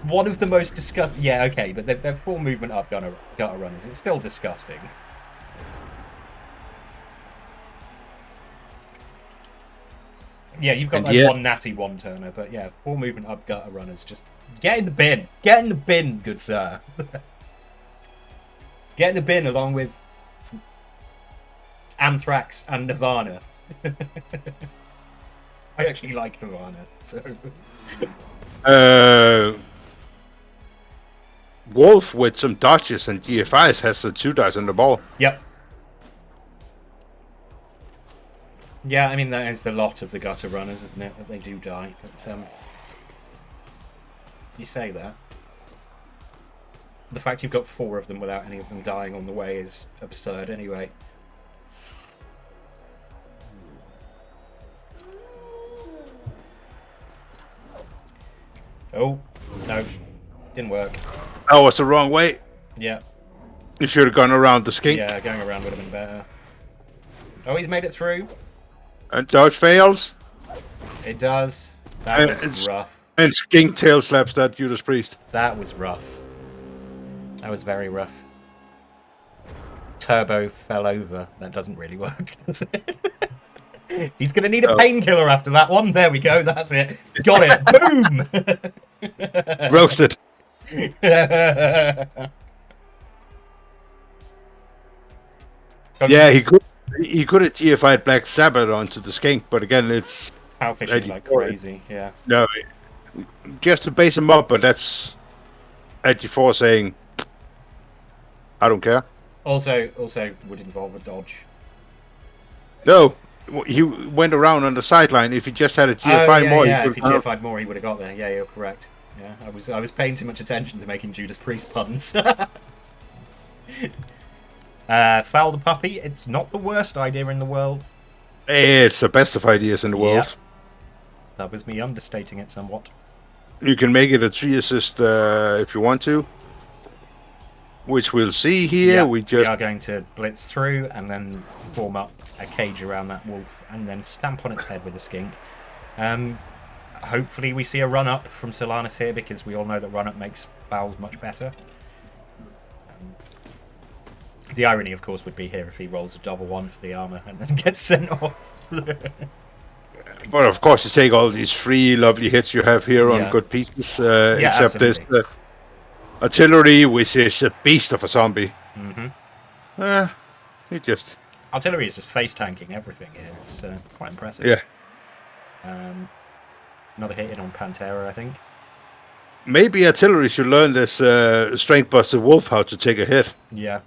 One of the most disgusting... Yeah, okay, but they're 4 movement up gutter runners. It's still disgusting. Yeah, you've got And like yet- 1 natty one-turner, but yeah, 4 movement up gutter runners. Just get in the bin. Get in the bin, good sir. Get in the bin along with Anthrax and Nirvana. I actually like Nirvana, so... Wolf with some dodges and GFIs has the 2 dice on the ball. Yep. Yeah, I mean, that is the lot of the gutter runners, isn't it? That they do die. But, you say that. The fact you've got 4 of them without any of them dying on the way is absurd anyway. Oh, no. Didn't work. That was the wrong way. Yeah. You should have gone around the skink. Yeah, going around would have been better. Oh, he's made it through. And dodge fails. It does. That was it's- rough. And skink tail slaps that Judas Priest. That was rough. That was very rough. Turbo fell over. That doesn't really work, does it? He's going to need a painkiller after that one. There we go. That's it. Got it. Boom! Roasted. Yeah, he could have GFI'd Black Sabbath onto the skink, but again, it's Power fishing like crazy. Yeah. no, just to base him up, but that's Edgy4 saying, I don't care. Also would involve a dodge. No, he went around on the sideline. If he just had a GFI more, yeah. he If he could have... GFI'd more, he would have got there. Yeah, you're correct. Yeah, I was paying too much attention to making Judas Priest puns. Foul the puppy. It's not the worst idea in the world. It's the best of ideas in the world. Yep. That was me understating it somewhat. You can make it a 3 assist if you want to, which we'll see here. Yeah, we just are going to blitz through and then form up a cage around that wolf and then stamp on its head with a skink. Hopefully we see a run-up from Solanus here, because we all know that run-up makes fouls much better. The irony, of course, would be here if he rolls a double 1 for the armor and then gets sent off. But of course, you take all these 3 lovely hits you have here on Yeah. good pieces, Yeah, except this absolutely. artillery, which is a beast of a zombie. Mm-hmm. He just... Artillery is just face tanking everything here. It's quite impressive. Yeah. Another hit in on Pantera, I think. Maybe artillery should learn this Strength Buster Wolf how to take a hit. Yeah.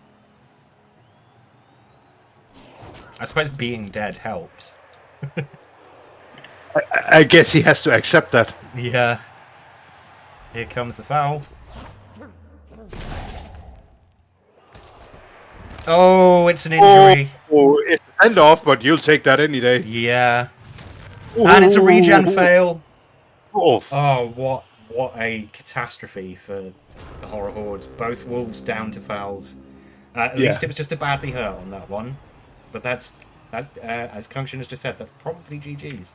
I suppose being dead helps. I guess he has to accept that. Yeah. Here comes the foul. Oh, it's an injury. Oh, it's a hand off, but you'll take that any day. Yeah. And it's a regen fail. Oh, Oh, what a catastrophe for the Horror Hordes. Both wolves down to fouls. At least it was just a badly hurt on that one. But that, as Kungshin has just said, that's probably GG's.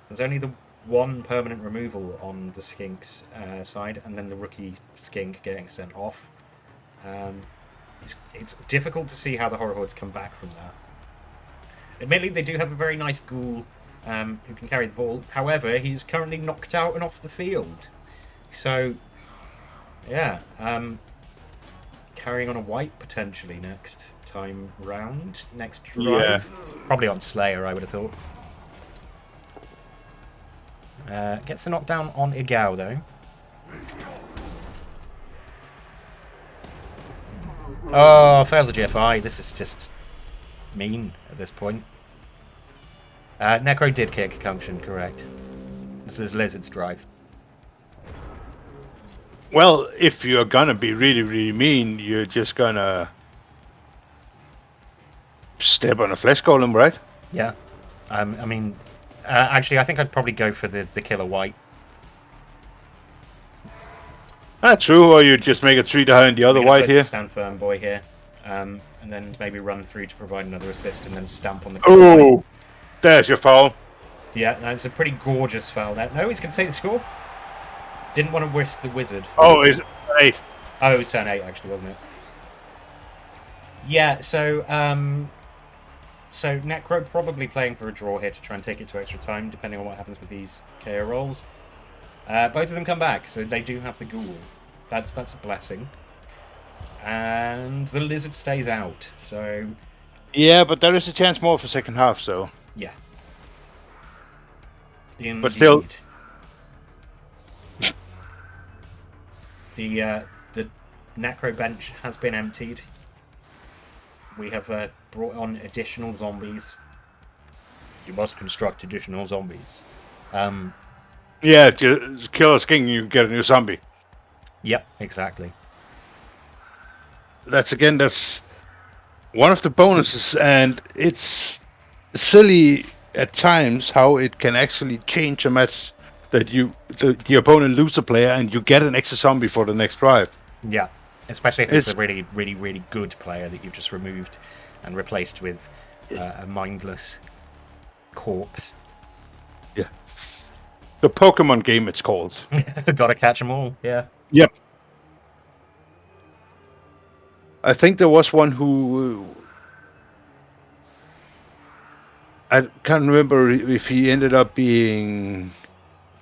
There's only the one permanent removal on the Skink's side, and then the rookie Skink getting sent off. It's difficult to see how the Horror Hordes come back from that. Admittedly, they do have a very nice ghoul who can carry the ball. However, he's currently knocked out and off the field. So, yeah. Carrying on a white potentially next time round. Next drive. Yeah. Probably on Slayer, I would have thought. Gets the knockdown on Igao, though. Oh, fails the GFI. This is just mean at this point. Necro did kick Kungshin, correct. This is Lizard's drive. well, if you're gonna be really, really mean, you're just gonna step on a flesh golem, right? Yeah. I mean, actually, I think I'd probably go for the killer white. True, or you just make a 3 behind the other We're gonna white blitz here. the stand firm boy here. And then maybe run through to provide another assist and then stamp on the killer white. Oh, there's your foul. Yeah, that's a pretty gorgeous foul there. No, he's going to take the score. Didn't want to risk the wizard. Oh, is right. Oh, it was turn 8, actually, wasn't it? Yeah, so Necro probably playing for a draw here to try and take it to extra time, depending on what happens with these KO rolls. Both of them come back, so they do have the ghoul. That's a blessing. And the lizard stays out, so Yeah, but there is a chance more for second half, so. yeah. Indeed. But still- the Necro bench has been emptied. We have brought on additional zombies. You must construct additional zombies. Yeah, just kill a skink, you get a new zombie. Yep, exactly. That's one of the bonuses, and it's silly at times how it can actually change a match that the opponent loses a player and you get an extra zombie for the next drive. Yeah, especially if it's a really, really, really good player that you've just removed and replaced with a mindless corpse. Yeah. The Pokemon game, it's called. Gotta catch them all, yeah. Yep. I think there was one who... I can't remember if he ended up being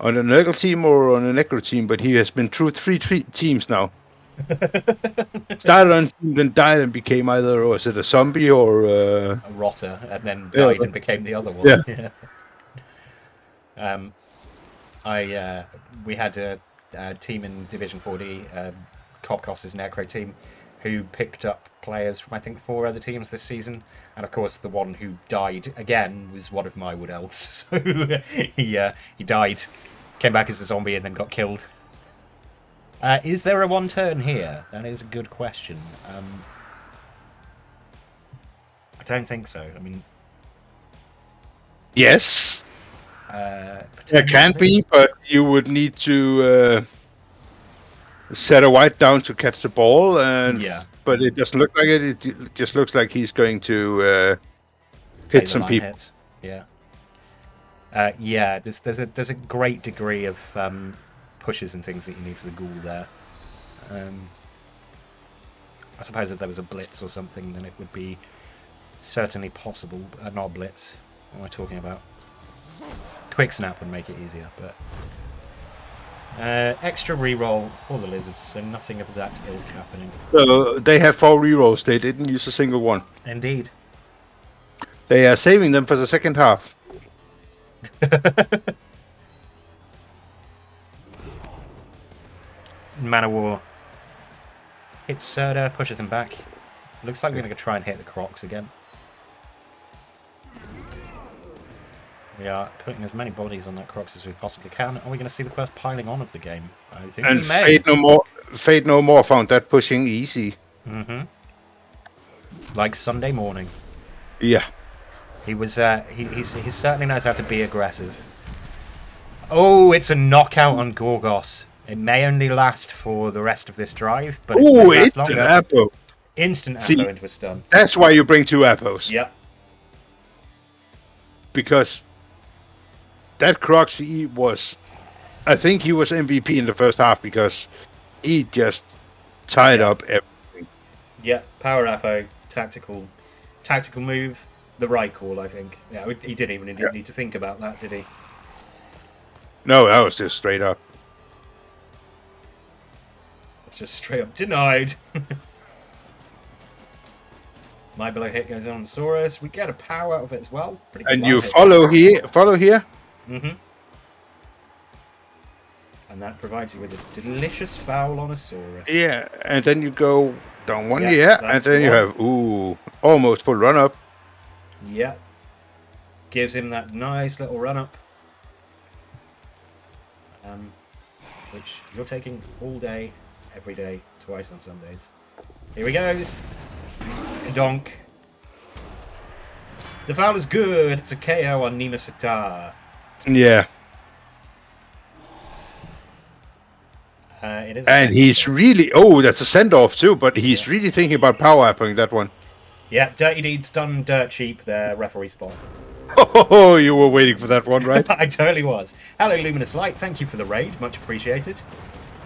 on a Nurgle team or on a Necro team, but he has been through three teams now. Started on team, then died and became either, was it a zombie or... A rotter, and then died and became the other one. Yeah. We had a team in Division 4D, Copcos' Necro team, who picked up players from I think 4 other teams this season, and of course the one who died again was one of my Wood Elves. So he died, came back as a zombie, and then got killed. Is there a 1 turn here? That is a good question. I don't think so. I mean, Yes, there can potentially. be, but you would need to set a white down to catch the ball, and Yeah. but it doesn't look like it. It just looks like he's going to Take hit the some line people. hits. Yeah. Yeah. There's a great degree of pushes and things that you need for the ghoul there. I suppose if there was a blitz or something, then it would be certainly possible. Not a blitz. What am I talking about? Quick snap would make it easier, but extra reroll for the lizards, so nothing of that ilk happening. So they have 4 rerolls. They didn't use a single one. Indeed. They are saving them for the second half. Manowar hits Serda, pushes him back. Looks like we're going to try and hit the Crocs again. We are putting as many bodies on that Crocs as we possibly can. Are we going to see the first piling on of the game? I think And we may. Fate No More found that pushing easy. Mm-hmm. Like Sunday morning. Yeah. He was. He certainly knows how to be aggressive. Oh, it's a knockout on Gorgos. It may only last for the rest of this drive, but it may Oh, last it's an longer. apple. Instant See, Appo into a stun. That's why you bring 2 apples. Yep. Because that Crocs, he was... I think he was MVP in the first half because he just tied up everything. Yep. Power Appo. Tactical move. The right call, I think. Yeah, he didn't even need to think about that, did he? No, that was just straight up. It's just straight up denied. My below hit goes on Saurus. We get a power out of it as well. Pretty good And line you hit. follow here. Mm-hmm. And that provides you with a delicious foul on a Saurus. Yeah, and then you go down one, Yeah, yeah, and that's then the you one. have, ooh, almost full run up. Yeah. Gives him that nice little run up. Which you're taking all day, every day, twice on Sundays. Here he goes. Donk. The foul is good. It's a KO on Nima Sitar. Yeah. It is. And he's really, that's a send-off too, but he's really thinking about power-upping that one. Yeah, Dirty Deeds done dirt cheap, their referee spot. Oh, you were waiting for that one, right? I totally was. Hello, Luminous Light. Thank you for the raid. Much appreciated.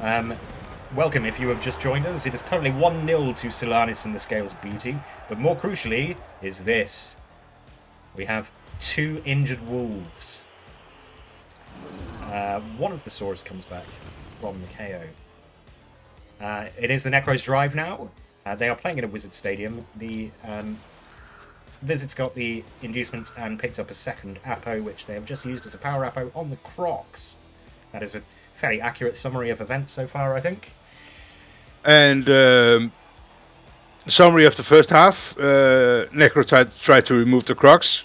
Welcome if you have just joined us. It is currently 1-0 to Solaris and the Scales of Beauty. But more crucially is this. We have 2 injured wolves. One of the Saurus comes back from the KO. It is the Necro's drive now. They are playing in a Wizard Stadium. The Wizards got the inducements and picked up a second Appo, which they have just used as a power Appo on the Crocs. That is a fairly accurate summary of events so far, I think. And summary of the first half, Necro tried to remove the Crocs.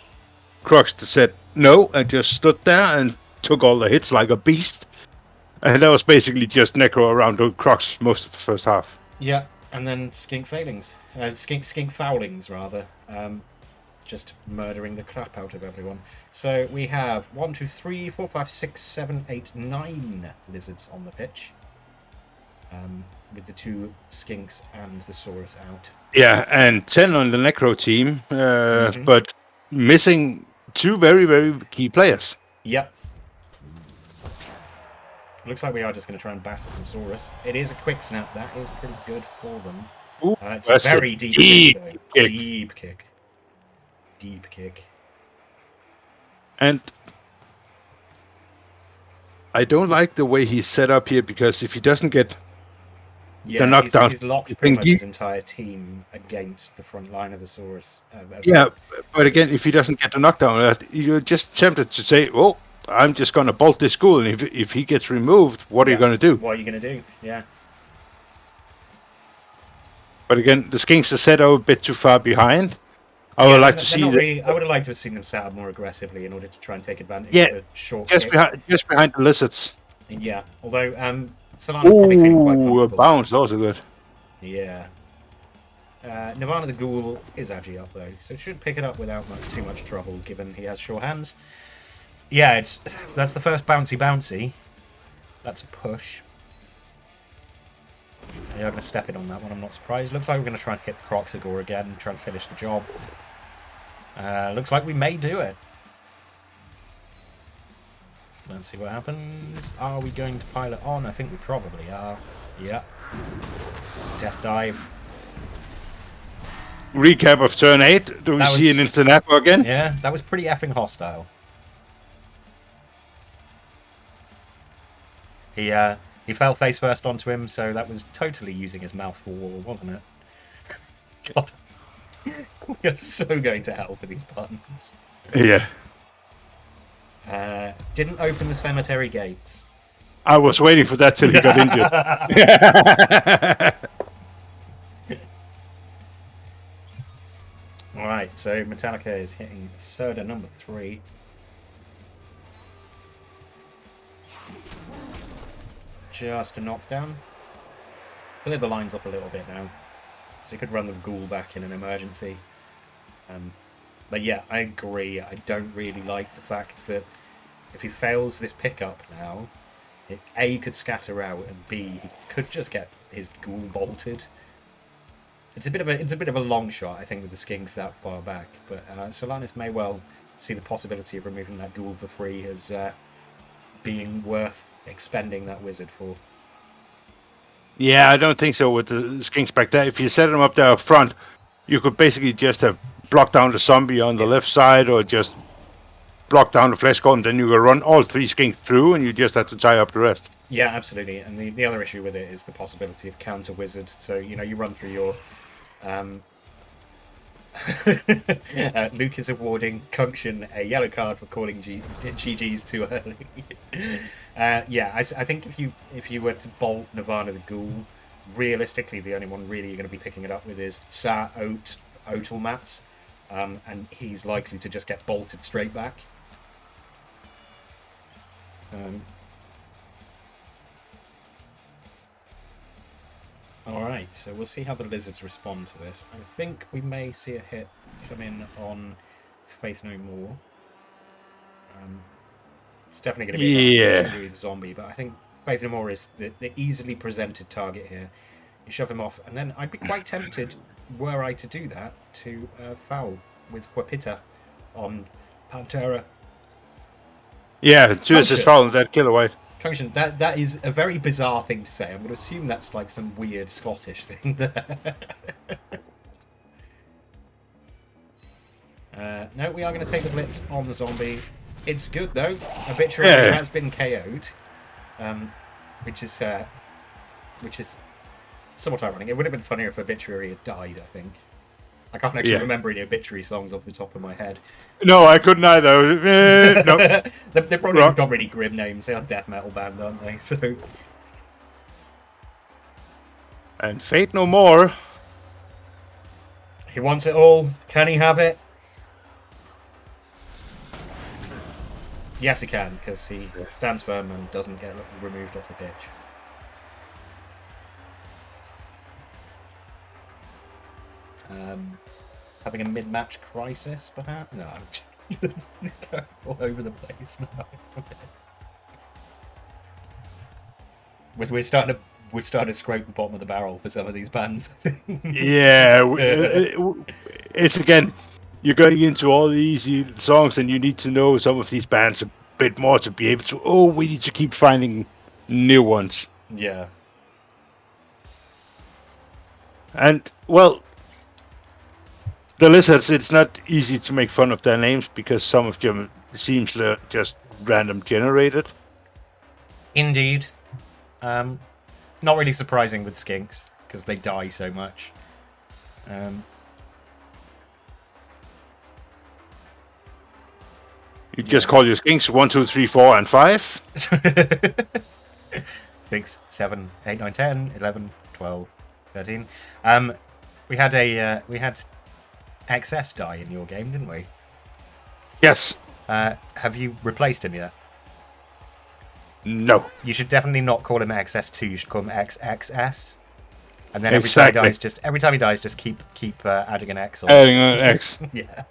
Crocs said no and just stood there and took all the hits like a beast. And that was basically just Necro around the Crocs most of the first half. Yeah, and then skink failings. Skink foulings, rather. Just murdering the crap out of everyone. So we have 1, 2, 3, 4, 5, 6, 7, 8, 9 lizards on the pitch. With the 2 skinks and the Saurus out. Yeah, and 10 on the Necro team, but missing 2 very, very key players. Yep. Looks like we are just going to try and batter some Saurus. It is a quick snap. That is pretty good for them. Ooh, It's a that's a very deep kick, though. Deep kick. Deep kick. And I don't like the way he's set up here, because if he doesn't get Yeah, the knockdown, he's locked I pretty think much his entire team against the front line of the Saurus. but again, if he doesn't get the knockdown, you're just tempted to say, "Oh, I'm just going to bolt this school," and if he gets removed, what are you going to do? What are you going to do? Yeah. But again, the Skinks are set out a bit too far behind. I would like to see I would have liked to have seen them set up more aggressively in order to try and take advantage Yeah, of the short just kick. behind the lizards. Yeah, although Solana's probably feeling quite Ooh, a comfortable. bounce, also good. Yeah. Nirvana the Ghoul is agi up though, so should pick it up without too much trouble, given he has sure hands. Yeah, that's the first bouncy. That's a push. They are going to step in on that one, I'm not surprised. Looks like we're going to try and hit the Croxagore again and try and finish the job. Looks like we may do it. Let's see what happens. Are we going to pile it on? I think we probably are. Yeah. Death dive. Recap of turn 8. Do we see an instant apple again? Yeah, that was pretty effing hostile. He fell face first onto him, so that was totally using his mouth for war, wasn't it? God. We are so going to hell for these buttons. Yeah. Didn't open the cemetery gates. I was waiting for that till he got injured. Alright, so Metallica is hitting Surda number 3. just a knockdown. Clear the lines off a little bit now. So you could run the ghoul back in an emergency. But yeah, I agree. I don't really like the fact that if he fails this pickup now, it A, could scatter out, and B, he could just get his ghoul bolted. It's a bit of a long shot, I think, with the skinks that far back. But Solanus may well see the possibility of removing that ghoul for free as being worth expending that wizard for. Yeah, I don't think so with the skinks back there. If you set them up there up front, you could basically just have blocked down the zombie on the left side, or just block down the flesh cone, and then you will run all 3 skinks through, and you just have to tie up the rest. Yeah, absolutely. And the other issue with it is the possibility of counter wizard. So, you run through your... Luke is awarding Kunction a yellow card for calling GGs too early. Yeah, I think if you were to bolt Nirvana the Ghoul, realistically the only one really you're going to be picking it up with is Sa Otelmats, and he's likely to just get bolted straight back. Alright, so we'll see how the lizards respond to this. I think we may see a hit come in on Faith No More. It's definitely going to be a with zombie, but I think Faith No More is the easily presented target here. You shove him off, and then I'd be quite tempted, were I to do that, to foul with Huapita on Pantera. Yeah, 2 assists foul on that killer white. Kunction, that is a very bizarre thing to say. I'm going to assume that's like some weird Scottish thing there. No, we are going to take the blitz on the zombie. It's good though. Obituary has been KO'd, which is somewhat ironic. It would have been funnier if Obituary had died, I think. I can't actually remember any Obituary songs off the top of my head. No, I couldn't either. No. They probably just got really grim names. They are a death metal band, aren't they? So. And Fate No More. He wants it all. Can he have it? Yes, he can, because he stands firm and doesn't get removed off the pitch. Having a mid-match crisis, perhaps? No, I'm just going all over the place now. We're starting to scrape the bottom of the barrel for some of these bands. Yeah, it's again, you're going into all the easy songs, and you need to know some of these bands a bit more to be able to. Oh, we need to keep finding new ones. Yeah. And well, the lizards, it's not easy to make fun of their names because some of them seems just random generated. Indeed. Not really surprising with skinks because they die so much. You just call your skinks 1, 2, 3, 4, and 5. 6, 7, 8, 9, 10, 11, 12, 13. We had XS die in your game, didn't we? Yes. Have you replaced him yet? No. You should definitely not call him XS2. You should call him XXS. And then every time he dies, just keep adding an X on. Adding an X. Yeah.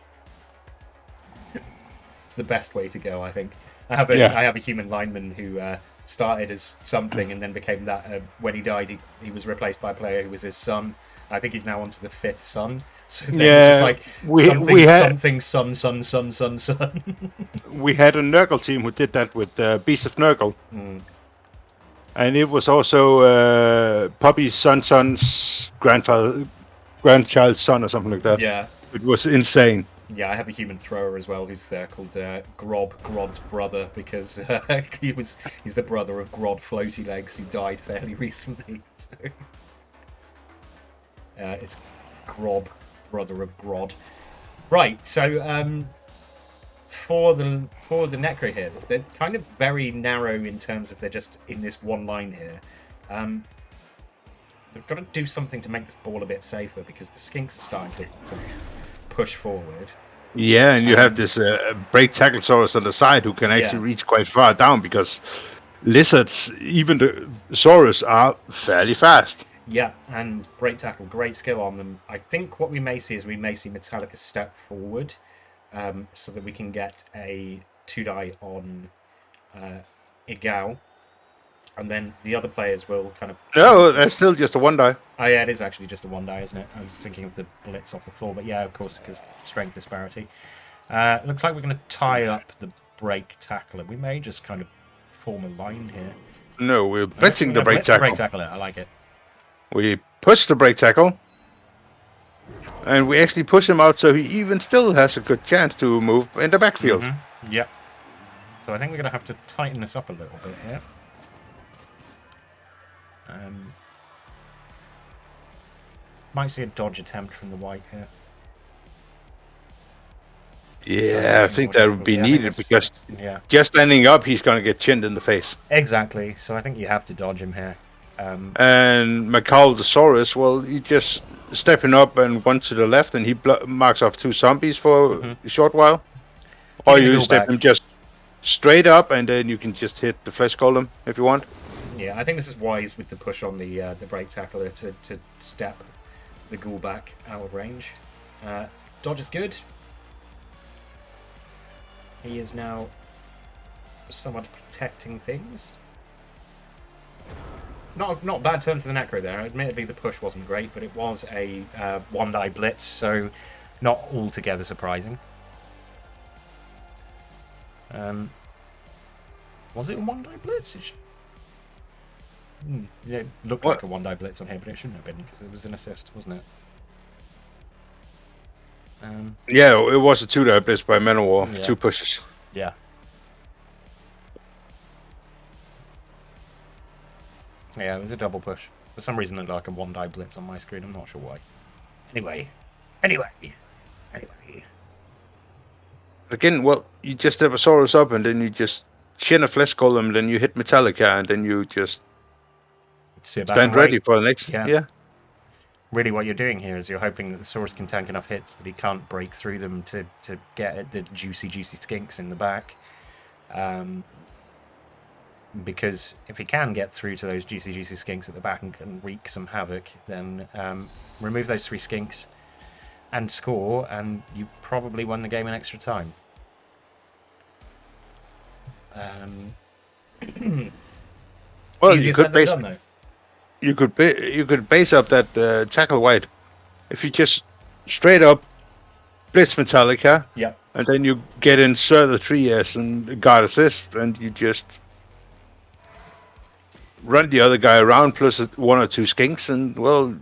It's the best way to go, I think. I have a human lineman who started as something and then became that. When he died, he was replaced by a player who was his son. I think he's now on to the 5th son. So it's just like son. We had a Nurgle team who did that with Beast of Nurgle. And it was also Poppy's son's grandchild's son or something like that. Yeah. It was insane. Yeah, I have a human thrower as well who's called Grod's brother, because he's the brother of Grod Floaty Legs, who died fairly recently. So. It's Grob, brother of Grod. Right, so for the Necro here, they're kind of very narrow in terms of they're just in this one line here. They've got to do something to make this ball a bit safer because the skinks are starting to push forward. Yeah, and you have this break tackle Tacklesaurus on the side who can actually reach quite far down because lizards, even the Saurus, are fairly fast. Yeah, and break tackle, great skill on them. I think what we may see is we may see Metallica step forward, so that we can get a 2-die on Igao, and then the other players will kind of. No, that's still just a 1-die. Oh yeah, it is actually just a 1-die, isn't it? I was thinking of the blitz off the floor, but yeah, of course, because strength disparity. Looks like we're going to tie up the break tackler. We may just kind of form a line here. No, we're blitzing the break Blitz the break tackle. tackler. I like it. We push the break tackle. And we actually push him out so he even still has a good chance to move in the backfield. Mm-hmm. Yep. So I think we're going to have to tighten this up a little bit here. Might see a dodge attempt from the white here. Yeah, I think that would be needed because yeah, just standing up, he's going to get chinned in the face. exactly. So I think you have to dodge him here. And Macau the Saurus, well, he just stepping up and one to the left, and he marks off 2 zombies for a short while. Or you step him just straight up, and then you can just hit the flesh golem if you want. Yeah, I think this is wise with the push on the break tackler to step the ghoul back out of range. Dodge is good. He is now somewhat protecting things. Not a bad turn for the Necro there. Admittedly, the push wasn't great, but it was a 1-die blitz, so not altogether surprising. Was it a 1-die blitz? Yeah, it looked like a 1-die blitz on here, but it shouldn't have been because it was an assist, wasn't it? Yeah, it was a 2-die blitz by Manowar. Yeah. 2 pushes. Yeah. Yeah, it was a double push. For some reason, it looked like a 1-die blitz on my screen. I'm not sure why. Anyway. Again, well, you just step a Saurus up, and then you just chin a flesh golem, then you hit Metallica, and then you just stand ready for the next. Yeah. Really, what you're doing here is you're hoping that the Saurus can tank enough hits that he can't break through them to get at the juicy skinks in the back. Because if he can get through to those juicy skinks at the back and can wreak some havoc, then remove those 3 skinks and score, and you probably won the game in extra time. Well, Easier you said could than base done, though. you could base up that tackle wide if you just straight up blitz Metallica, Yeah. and then you get in the 3S and guard assist, and you just run the other guy around plus 1 or 2 skinks, and well,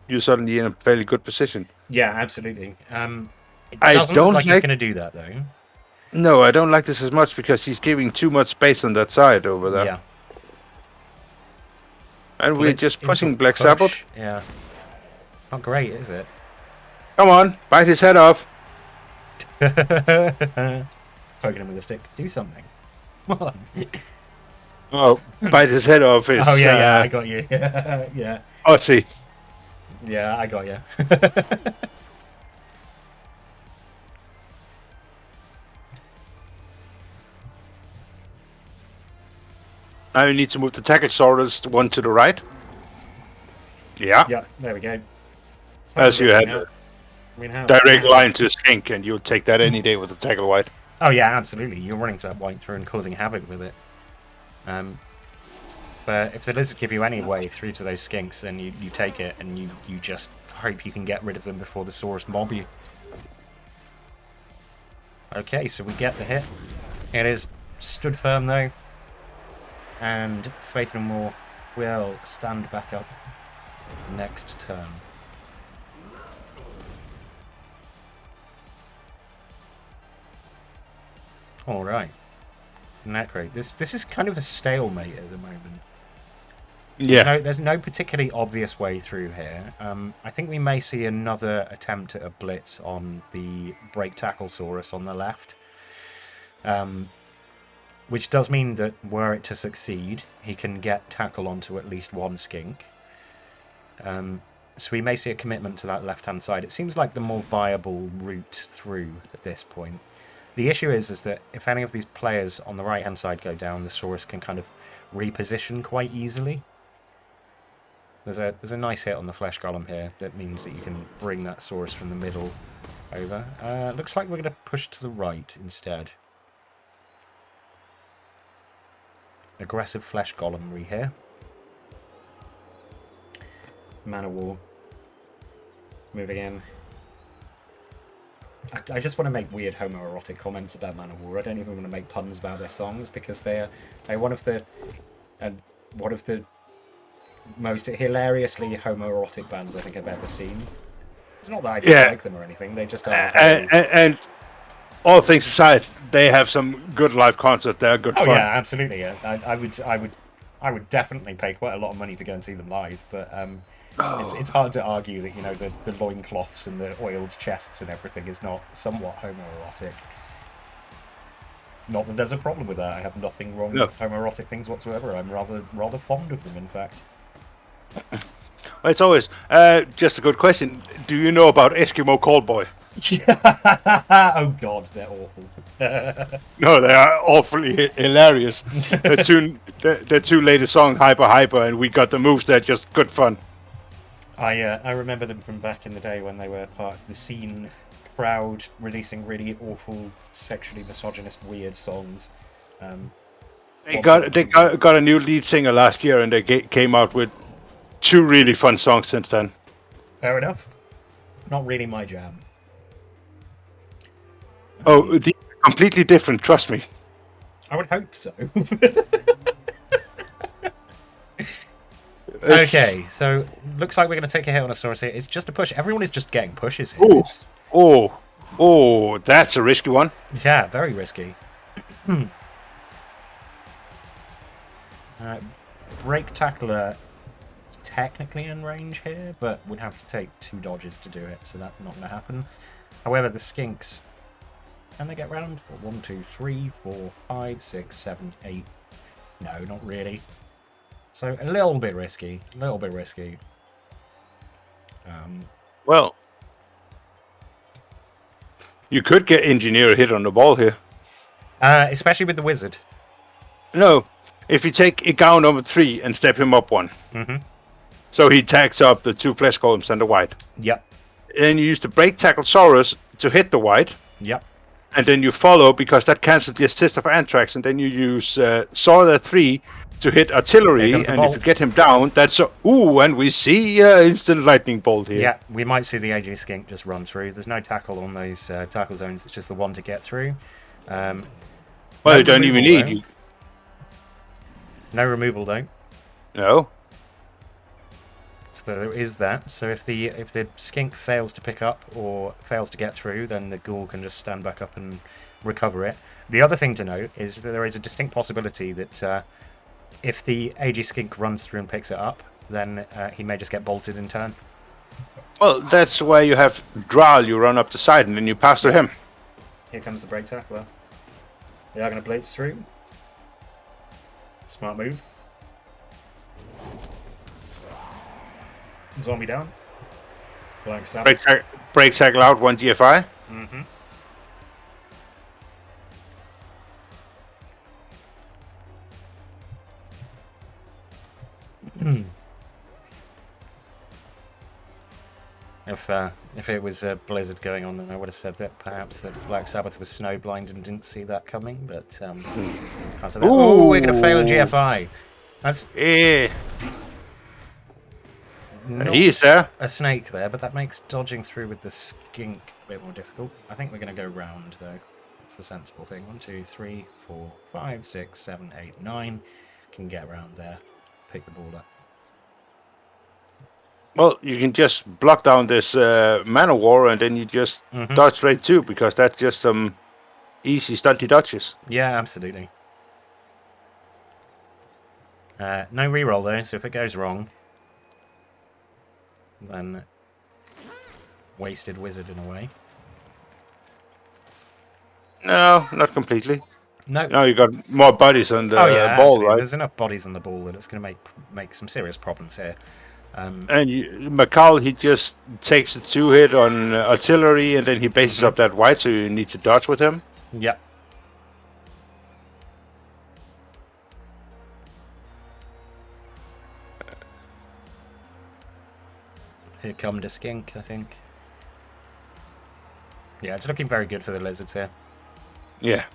you're suddenly in a fairly good position. Yeah, absolutely. It I doesn't don't look like he's like- going to do that, though. No, I don't like this as much because he's giving too much space on that side over there. Yeah. And we're Blitz just into pushing a Black push. Sabbath. Yeah. Not great, is it? Come on, bite his head off. Poking him with a stick. Do something. Come on. Oh, bite his head off is. Oh, yeah, I got you. Yeah. Ozzy. Yeah, I got you. Now you need to move the Tachosaurus 1 to the right. Yeah. Yeah, there we go. As you had Now. a I mean, how- direct line to Skink, and you'll take that any day with the tackle wide. Oh yeah, absolutely. You're running that white through and causing havoc with it. But if the lizards give you any way through to those skinks, then you take it and you just hope you can get rid of them before the Saurus mob you. Okay, so we get the hit. It is stood firm though. And Faith No More will stand back up next turn. Alright. Necro. This is kind of a stalemate at the moment. Yeah. There's no particularly obvious way through here. I think we may see another attempt at a blitz on the break tackle Saurus on the left. Which does mean that were it to succeed, he can get tackle onto at least 1 skink. So we may see a commitment to that left-hand side. It seems like the more viable route through at this point. The issue is that if any of these players on the right-hand side go down, the Saurus can kind of reposition quite easily. There's a nice hit on the Flesh Golem here that means that you can bring that Saurus from the middle over. Looks like we're going to push to the right instead. Aggressive Flesh Golemry here. Mana Wall. Moving in. I just want to make weird homoerotic comments about Manowar. I don't even want to make puns about their songs because they're one of the most hilariously homoerotic bands I think I've ever seen. It's not that I dislike them or anything. They just are. And all things aside, they have some good live concerts. They're good fun. Oh yeah, absolutely. Yeah. I would definitely pay quite a lot of money to go and see them live, but it's hard to argue that the loincloths and the oiled chests and everything is not somewhat homoerotic. Not that there's a problem with that. I have nothing wrong with homoerotic things whatsoever. I'm rather fond of them, in fact. Well, it's always just a good question. Do you know about Eskimo Callboy? Oh God, they're awful. No, they are awfully hilarious. Their two latest songs, Hyper, and We Got the Moves. They're just good fun. I remember them from back in the day when they were part of the scene crowd, releasing really awful, sexually misogynist, weird songs. They got a new lead singer last year, and they came out with 2 really fun songs since then. Fair enough. Not really my jam. Oh, they're completely different. Trust me. I would hope so. Okay, so looks like we're going to take a hit on a Saurus here. It's just a push. Everyone is just getting pushes here. Oh, that's a risky one. Yeah, very risky. Break Tackler is technically in range here, but would have to take 2 dodges to do it, so that's not going to happen. However, the Skinks, can they get round? 1, 2, 3, 4, 5, 6, 7, 8. No, not really. So a little bit risky. Well, you could get Engineer a hit on the ball here. Especially with the Wizard. No, if you take Igao number 3 and step him up 1. Mm-hmm. So he tags up the 2 Flesh Golems and the white. Yep. And you use the Break Tackle Saurus to hit the white. Yep. And then you follow, because that cancels the assist of Anthrax, and then you use Saur 3 to hit Artillery, and if you get him down, that's and we see instant lightning bolt here. Yeah, we might see the AG Skink just run through. There's no tackle on those tackle zones. It's just the one to get through. Well, you don't even need. No removal though. No. So there is that. So if the Skink fails to pick up or fails to get through, then the Ghoul can just stand back up and recover it. The other thing to note is that there is a distinct possibility that if the AG Skink runs through and picks it up, then he may just get bolted in turn. Well, that's why you have Dral. You run up the side and then you pass to him. Here comes the Break Tackler. They are going to blitz through. Smart move. Zombie down. Black Sabbath. Break Tackle out 1 GFI. Mm-hmm. If it was a blizzard going on, then I would have said that perhaps that Black Sabbath was snowblind and didn't see that coming. But can't say that. Oh, we're going to fail a GFI. That's he's there. A snake there, but that makes dodging through with the Skink a bit more difficult. I think we're going to go round though. That's the sensible thing. 1, 2, 3, 4, 5, 6, 7, 8, 9. Can get around there. Pick the ball up. Well, you can just block down this Manowar, and then you just dodge straight too, because that's just some easy stunty dodges. Yeah, absolutely. No reroll though, so if it goes wrong, then wasted Wizard in a way. No, not completely. No. No, you got more bodies on the ball, absolutely. right? There's enough bodies on the ball that it's going to make some serious problems here. And Makal, he just takes a 2-hit on artillery, and then he bases up that white, so you need to dodge with him. Yep. Here come the skink, I think. Yeah, it's looking very good for the lizards here. Yeah.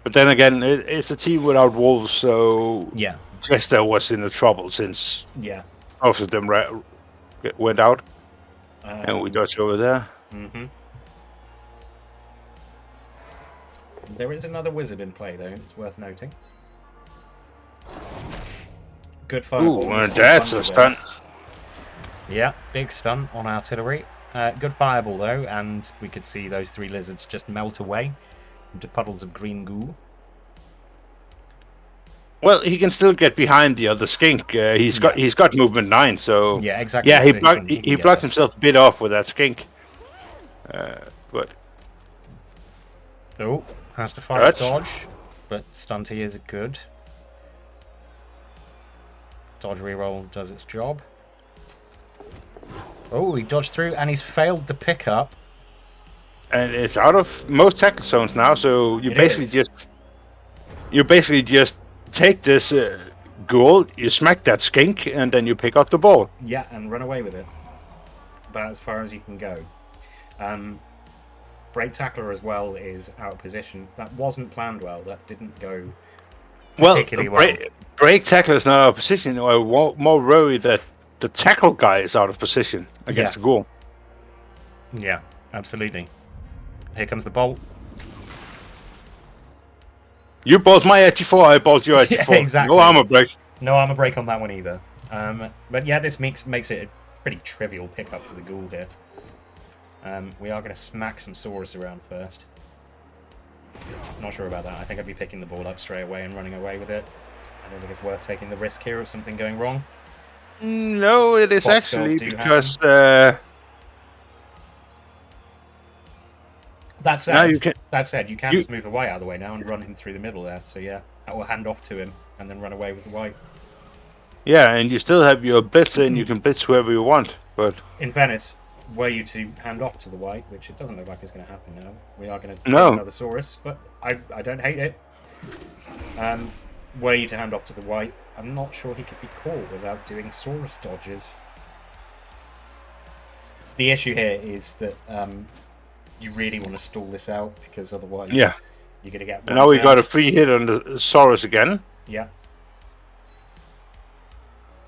But then again, it's a team without wolves, so Yeah. Jester was in the trouble since Yeah. most of them went out, and we dodged over there. Mm-hmm. There is another wizard in play, though. It's worth noting. Good fireball. Ooh, and that's a stun. Yeah, big stun on artillery. Good fireball, though, and we could see those 3 lizards just melt away into puddles of green goo. Well, he can still get behind the other skink. He's got movement 9, so Yeah, exactly. yeah, So he blocked himself a bit off with that skink. But oh, has to fight dodge, but stunty is good. Dodge reroll does its job. Oh, he dodged through and he's failed the pickup. And it's out of most tackle zones now, so you basically just take this ghoul, you smack that skink, and then you pick up the ball. Yeah, and run away with it. About as far as you can go. Break tackler as well is out of position. That wasn't planned well. That didn't go particularly well. Break tackler is not out of position. I'm more worried that the tackle guy is out of position against the ghoul. Yeah, absolutely. Here comes the bolt. You bolt my HG4, I bolt your HG4. Yeah, exactly. No armor break. No armor break on that one either. But yeah, this makes it a pretty trivial pickup for the ghoul here. We are going to smack some Saurus around first. Not sure about that. I think I'd be picking the ball up straight away and running away with it. I don't think it's worth taking the risk here of something going wrong. No, it is Boss actually spells do because... That said, now you can just move the white out of the way now and run him through the middle there. So yeah, that will hand off to him and then run away with the white. Yeah, and you still have your blitz and you can blitz whoever you want. But in fairness, were you to hand off to the white, which it doesn't look like is going to happen now, we are going to No. another Saurus, but I don't hate it. Were you to hand off to the white, I'm not sure he could be caught without doing Saurus dodges. The issue here is that you really want to stall this out because otherwise you're going to get... And now we got a free hit on the Saurus again. Yeah.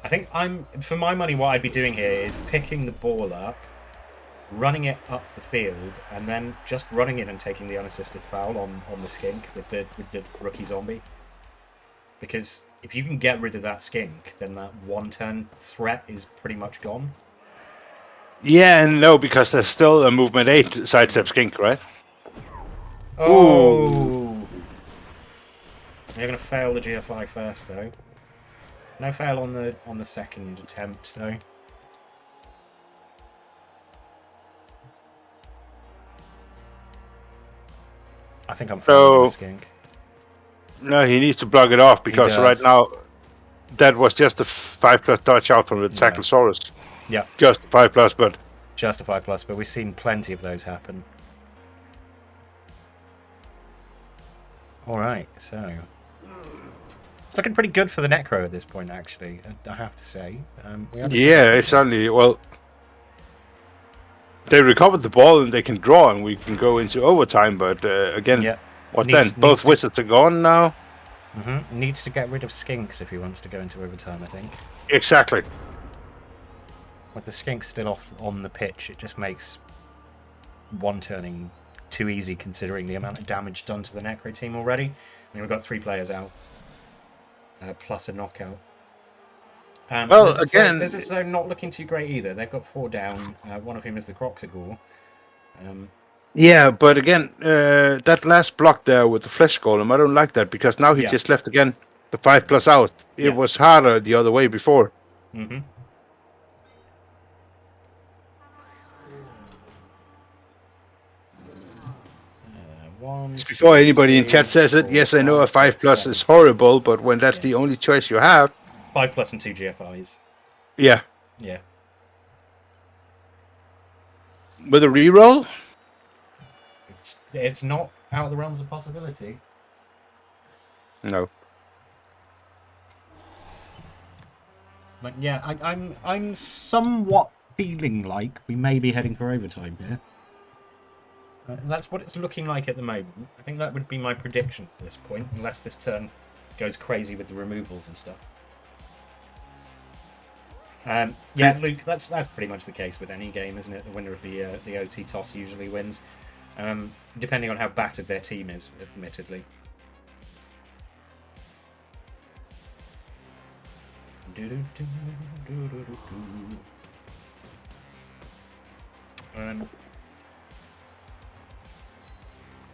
I think for my money, what I'd be doing here is picking the ball up, running it up the field, and then just running in and taking the unassisted foul on the skink with the rookie zombie. Because if you can get rid of that skink, then that one-turn threat is pretty much gone. Yeah and no, because there's still a movement 8 sidestep skink, right? Oh! Ooh. You're going to fail the GFI first, though. No fail on the second attempt, though. I think I'm failing the skink. No, he needs to block it off because right now that was just a 5+ dodge out from the tackle Saurus. Yeah. Just 5+, but... Just a 5+, but we've seen plenty of those happen. Alright, so... It's looking pretty good for the Necro at this point, actually, I have to say. Yeah, it's only... Well... They recovered the ball and they can draw and we can go into overtime, but again... What then? Both wizards are gone now? Mm-hmm. Needs to get rid of skinks if he wants to go into overtime, I think. Exactly. With the skink still off on the pitch, it just makes one-turning too easy considering the amount of damage done to the Necro team already. I mean, we've got 3 players out, plus a knockout. Well, again... This is not looking too great either. They've got 4 down. One of whom is the Croxagore. Yeah, but again, that last block there with the Flesh Golem, I don't like that because now he just left again the 5+ out. It was harder the other way before. Mm-hmm. Before anybody in chat says it, yes, I know a 5+ is horrible, but when that's the only choice you have... 5+ and 2 GFIs. Yeah. Yeah. With a reroll? It's not out of the realms of possibility. No. But yeah, I'm somewhat feeling like we may be heading for overtime here. That's what it's looking like at the moment. I think that would be my prediction at this point, unless this turn goes crazy with the removals and stuff. Yeah, Luke, that's pretty much the case with any game, isn't it? The winner of the OT toss usually wins, depending on how battered their team is, admittedly.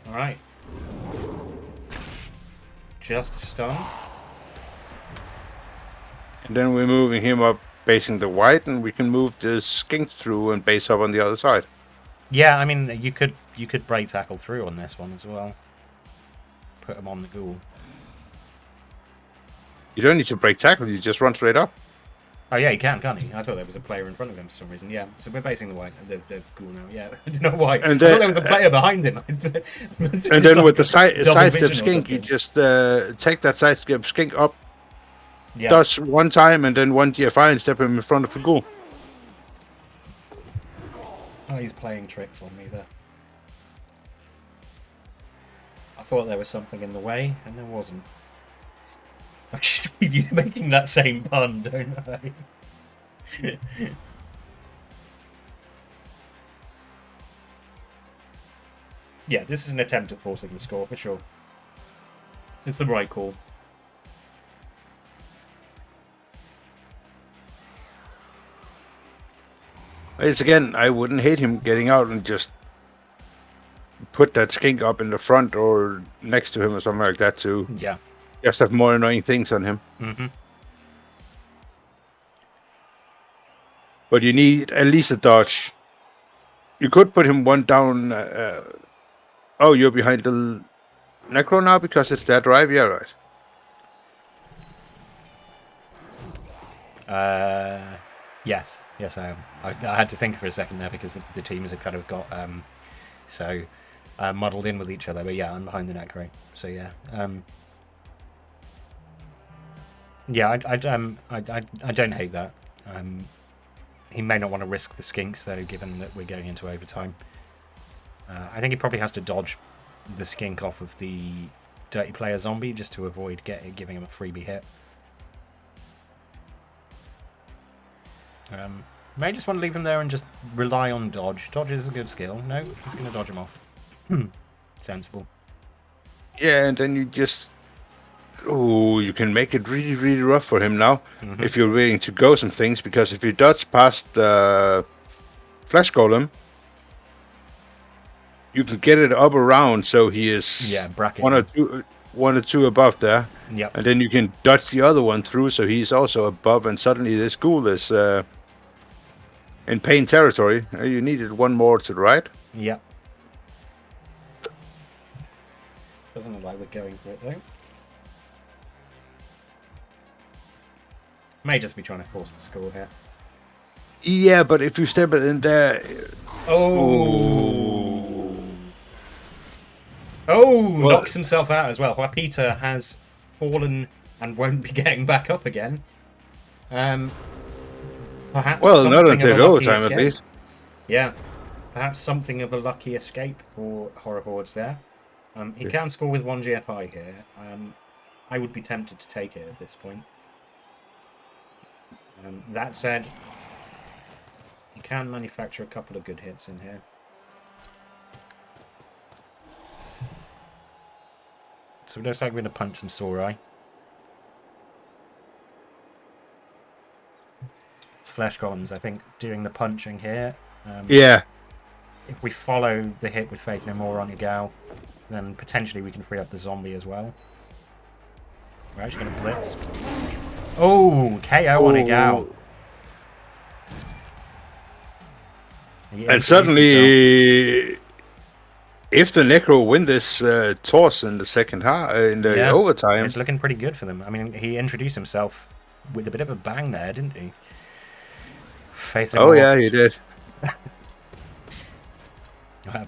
All right, just stun. And then we're moving him up, basing the white, and we can move the skink through and base up on the other side. Yeah, I mean, you could break tackle through on this one as well. Put him on the ghoul. You don't need to break tackle, you just run straight up. Oh yeah, he can't he? I thought there was a player in front of him for some reason. Yeah, so we're basing the white, the ghoul now. Yeah, I don't know why. And I thought there was a player behind him. And then with the sidestep skink, you just take that sidestep skink up, dodge one time, and then one GFI and step him in front of the ghoul. Oh, he's playing tricks on me there. I thought there was something in the way, and there wasn't. I just keep you making that same pun, don't I? Yeah, this is an attempt at forcing the score, for sure. It's the right call. It's again, I wouldn't hate him getting out and just put that skink up in the front or next to him or something like that too. Yeah. Just have more annoying things on him. Mm-hmm. But you need at least a dodge. You could put him one down. Oh, you're behind the Necro now because it's that drive? Yeah, right. Yes, I am. I had to think for a second there because the teams have kind of got muddled in with each other. But yeah, I'm behind the Necro. So yeah. Yeah, I don't hate that. He may not want to risk the skinks though, given that we're going into overtime. I think he probably has to dodge the skink off of the dirty player zombie just to avoid giving him a freebie hit. May just want to leave him there and just rely on dodge. Dodge is a good skill. No, he's going to dodge him off. Sensible. Yeah, and then you just... Oh, you can make it really, really rough for him now. Mm-hmm. If you're willing to go some things, because if you dodge past the Flesh Golem, you can get it up around so he is bracket one or two above there. Yep. And then you can dodge the other one through so he's also above, and suddenly this ghoul is in pain territory. You needed one more to the right. Yep. Doesn't look like we're going for it though. May just be trying to force the score here. Yeah, but if you step it in there... Oh! Oh! Knocks himself out as well. Peter has fallen and won't be getting back up again. Perhaps not until overtime at least. Yeah. Perhaps something of a lucky escape for Horror Hordes there. He can score with one GFI here. I would be tempted to take it at this point. That said, you can manufacture a couple of good hits in here. So it looks like we're going to punch some Saurai. Flesh Golems, I think, doing the punching here. Yeah. If we follow the hit with Faith No More on Yagao, then potentially we can free up the zombie as well. We're actually going to blitz. Oh, KO on Yagao. And suddenly, if the Necro win this toss in the second half, in the overtime, it's looking pretty good for them. I mean, he introduced himself with a bit of a bang there, didn't he? Faith. Oh yeah, he did.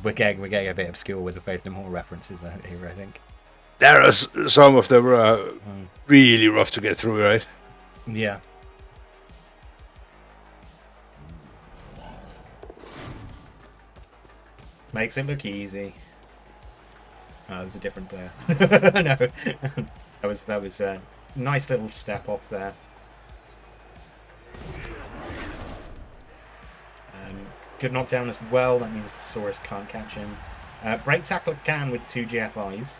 We're getting a bit obscure with the Faith No More references here, I think. There are some of them really rough to get through, right? Yeah. Makes it look easy. Oh, it was a different player. No, that was a nice little step off there. Good knockdown as well. That means the Saurus can't catch him. Break tackle can with 2 GFIs.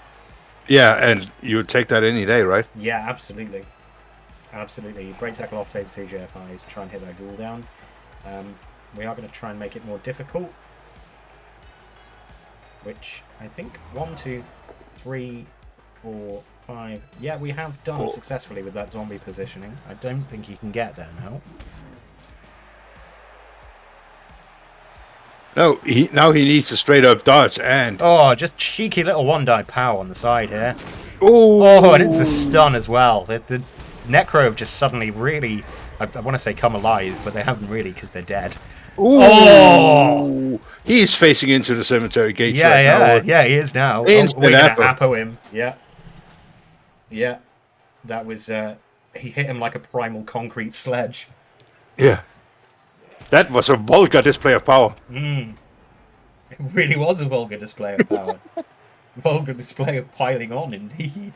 Yeah, and you would take that any day, right? Yeah, absolutely. Absolutely. Break tackle off take 2 GFIs. Try and hit that ghoul down. We are going to try and make it more difficult. Which I think 1, 2, 3, 4, 5. Yeah, we have done successfully with that zombie positioning. I don't think you can get there now. No, now he needs a straight up dodge and. Oh, just cheeky little one-die pow on the side here. Ooh. Oh, and it's a stun as well. The Necro have just suddenly really, I want to say come alive, but they haven't really because they're dead. Ooh. Oh! He's facing into the cemetery gate. Yeah, he is now. We're going to Apo him. Yeah. Yeah. That was, he hit him like a primal concrete sledge. Yeah. That was a vulgar display of power. It really was a vulgar display of power. Vulgar display of piling on, indeed.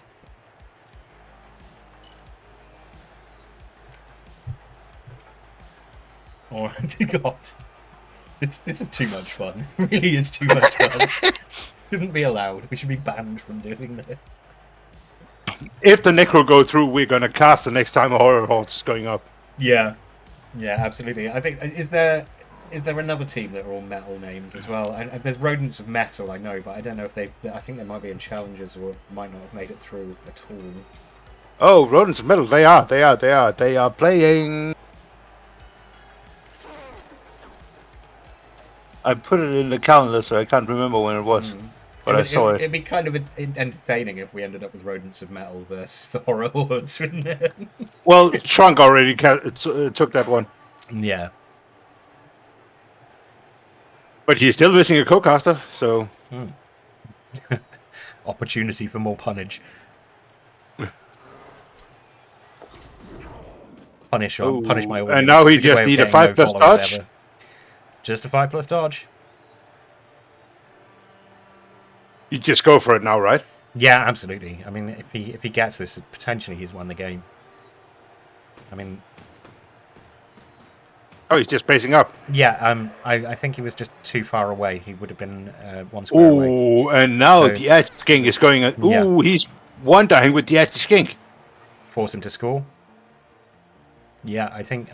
Oh, God. This is too much fun. It really is too much fun. Shouldn't be allowed. We should be banned from doing this. If the Necro go through, we're going to cast the next time a Horror Horse is going up. Yeah. Yeah, absolutely. I think, is there another team that are all metal names as well? And there's Rodents of Metal, I know, but I don't know if I think they might be in Challengers or might not have made it through at all. Oh, Rodents of Metal, they are playing. I put it in the calendar, so I can't remember when it was. But I saw it. It'd be kind of entertaining if we ended up with Rodents of Metal versus the Horror Hordes, wouldn't it? Well, Trunk already took that one. Yeah. But he's still missing a co-caster, so... Opportunity for more punnage. Punish my organ. And now he just needs a 5+ dodge. Ever. Just a 5+ dodge. You just go for it now, right? Yeah, absolutely. I mean, if he gets this, potentially he's won the game. I mean... Oh, he's just pacing up. Yeah, I think he was just too far away. He would have been 1 square away. Ooh, and now the Edge Skink is going... Ooh, he's one-dying with the Edge Skink. Force him to score. Yeah, I think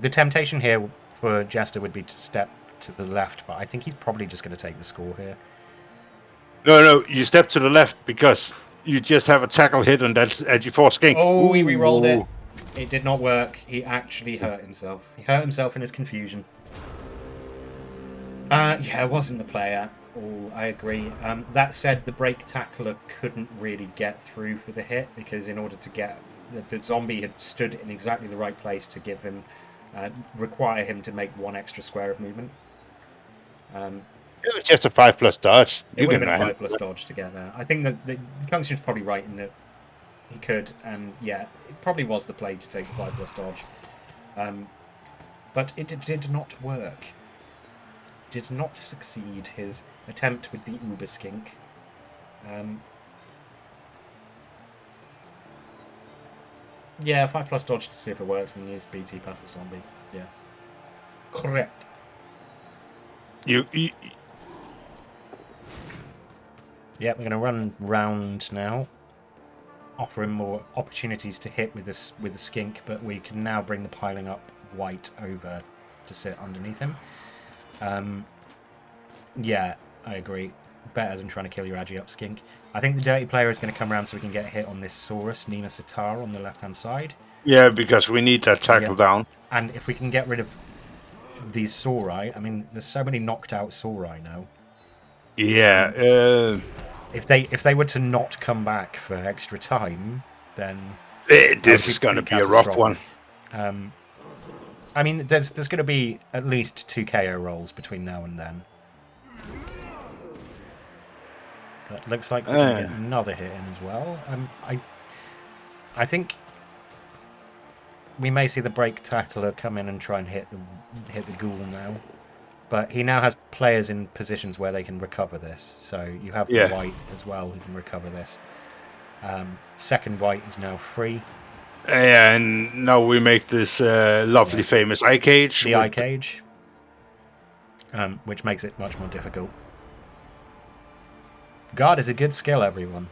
the temptation here for Jester would be to step to the left, but I think he's probably just going to take the score here. No, you step to the left because you just have a tackle hit on that Edgy 4 Skink. Oh, he re-rolled it. It did not work. He actually hurt himself. He hurt himself in his confusion. Yeah, it wasn't the player. Oh, I agree. That said, the break tackler couldn't really get through for the hit because in order to get... The zombie had stood in exactly the right place to give him... require him to make 1 extra square of movement. It was just a 5+ dodge. It would have been a 5+ dodge to get there. I think that Kungstream's probably right in that he could, and yeah, it probably was the play to take the 5+ dodge. But it did not work. Did not succeed his attempt with the Uber Skink. Yeah, 5+ dodge to see if it works, and use BT past the zombie. Yeah. Correct. Yeah, we're going to run round now. Offer him more opportunities to hit with the skink, but we can now bring the piling up white over to sit underneath him. Yeah, I agree. Better than trying to kill your Agi up skink. I think the dirty player is going to come around so we can get a hit on this Saurus, Nina Sitar, on the left-hand side. Yeah, because we need that tackle down. And if we can get rid of these Saurai, I mean, there's so many knocked out Saurai now. Yeah. If they were to not come back for extra time, then this is going to be a rough one. I mean, there's going to be at least 2 KO rolls between now and then. But looks like we're going to get another hit in as well. I think we may see the break tackler come in and try and hit the ghoul now. But he now has players in positions where they can recover this. So you have the white as well who can recover this. Second white is now free. And now we make this lovely famous eye cage. The eye cage. Which makes it much more difficult. Guard is a good skill, everyone.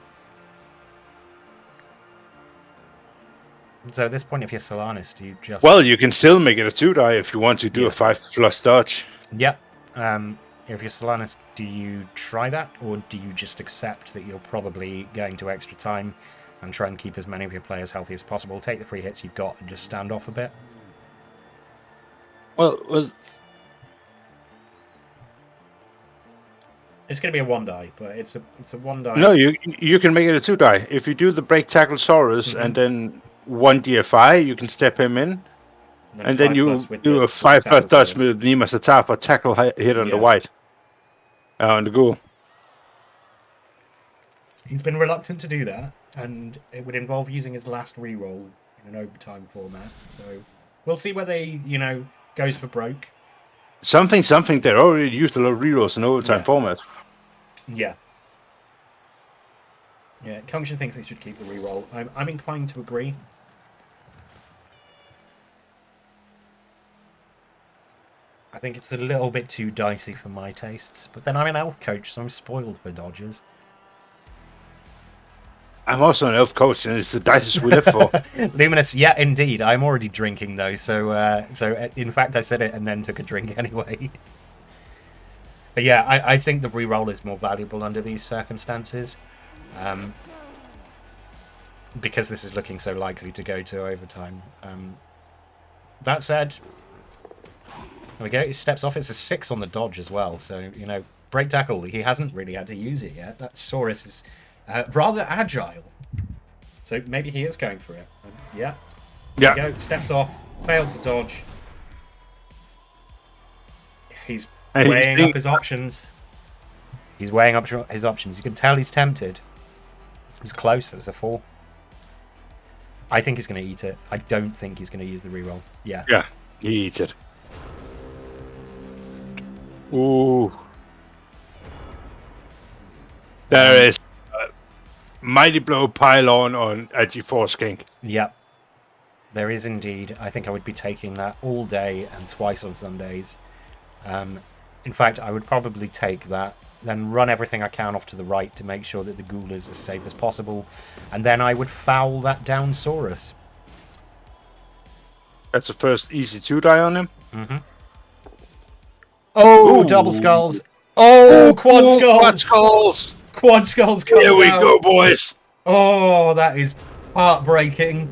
So at this point, if you're Solanas, do you just... Well, you can still make it a 2-die if you want to do a 5+ dodge. Yep. If you're Solanas, do you try that? Or do you just accept that you're probably going to extra time and try and keep as many of your players healthy as possible? Take the free hits you've got and just stand off a bit? Well, it's going to be a 1-die, but it's a 1-die. No, you can make it a 2-die. If you do the break tackle Saurus and then 1 DFI, you can step him in. And then you do a 5+ dodge with Nima's attack or tackle hit on the white. On the ghoul. He's been reluctant to do that, and it would involve using his last reroll in an overtime format. So we'll see whether he, goes for broke. Something. They already used a lot of rerolls in overtime format. Yeah. Yeah, Kungshan thinks he should keep the reroll. I'm inclined to agree. I think it's a little bit too dicey for my tastes. But then I'm an elf coach, so I'm spoiled for dodges. I'm also an elf coach, and it's the dice we live for. Luminous, yeah, indeed. I'm already drinking, though. So in fact, I said it and then took a drink anyway. But yeah, I think the reroll is more valuable under these circumstances. Because this is looking so likely to go to overtime. That said... There we go, he steps off. It's a 6 on the dodge as well. So, break tackle, he hasn't really had to use it yet. That Saurus is rather agile. So maybe he is going for it. Yeah. There we go, steps off, fails the dodge. He's weighing up his options. He's weighing up his options. You can tell he's tempted. He's close, it was a 4. I think he's going to eat it. I don't think he's going to use the reroll. Yeah. Yeah, he eats it. Ooh. There is a mighty blow pylon on a G4 skink. Yep. There is indeed. I think I would be taking that all day and twice on Sundays. In fact, I would probably take that, then run everything I can off to the right to make sure that the ghoul is as safe as possible, and then I would foul that down Saurus. That's the first easy 2-die on him. Mm-hmm. Oh, ooh. Double skulls. Oh, quad skulls. Quad skulls. Quad skulls comes Here we out. go, boys. Oh, that is heartbreaking.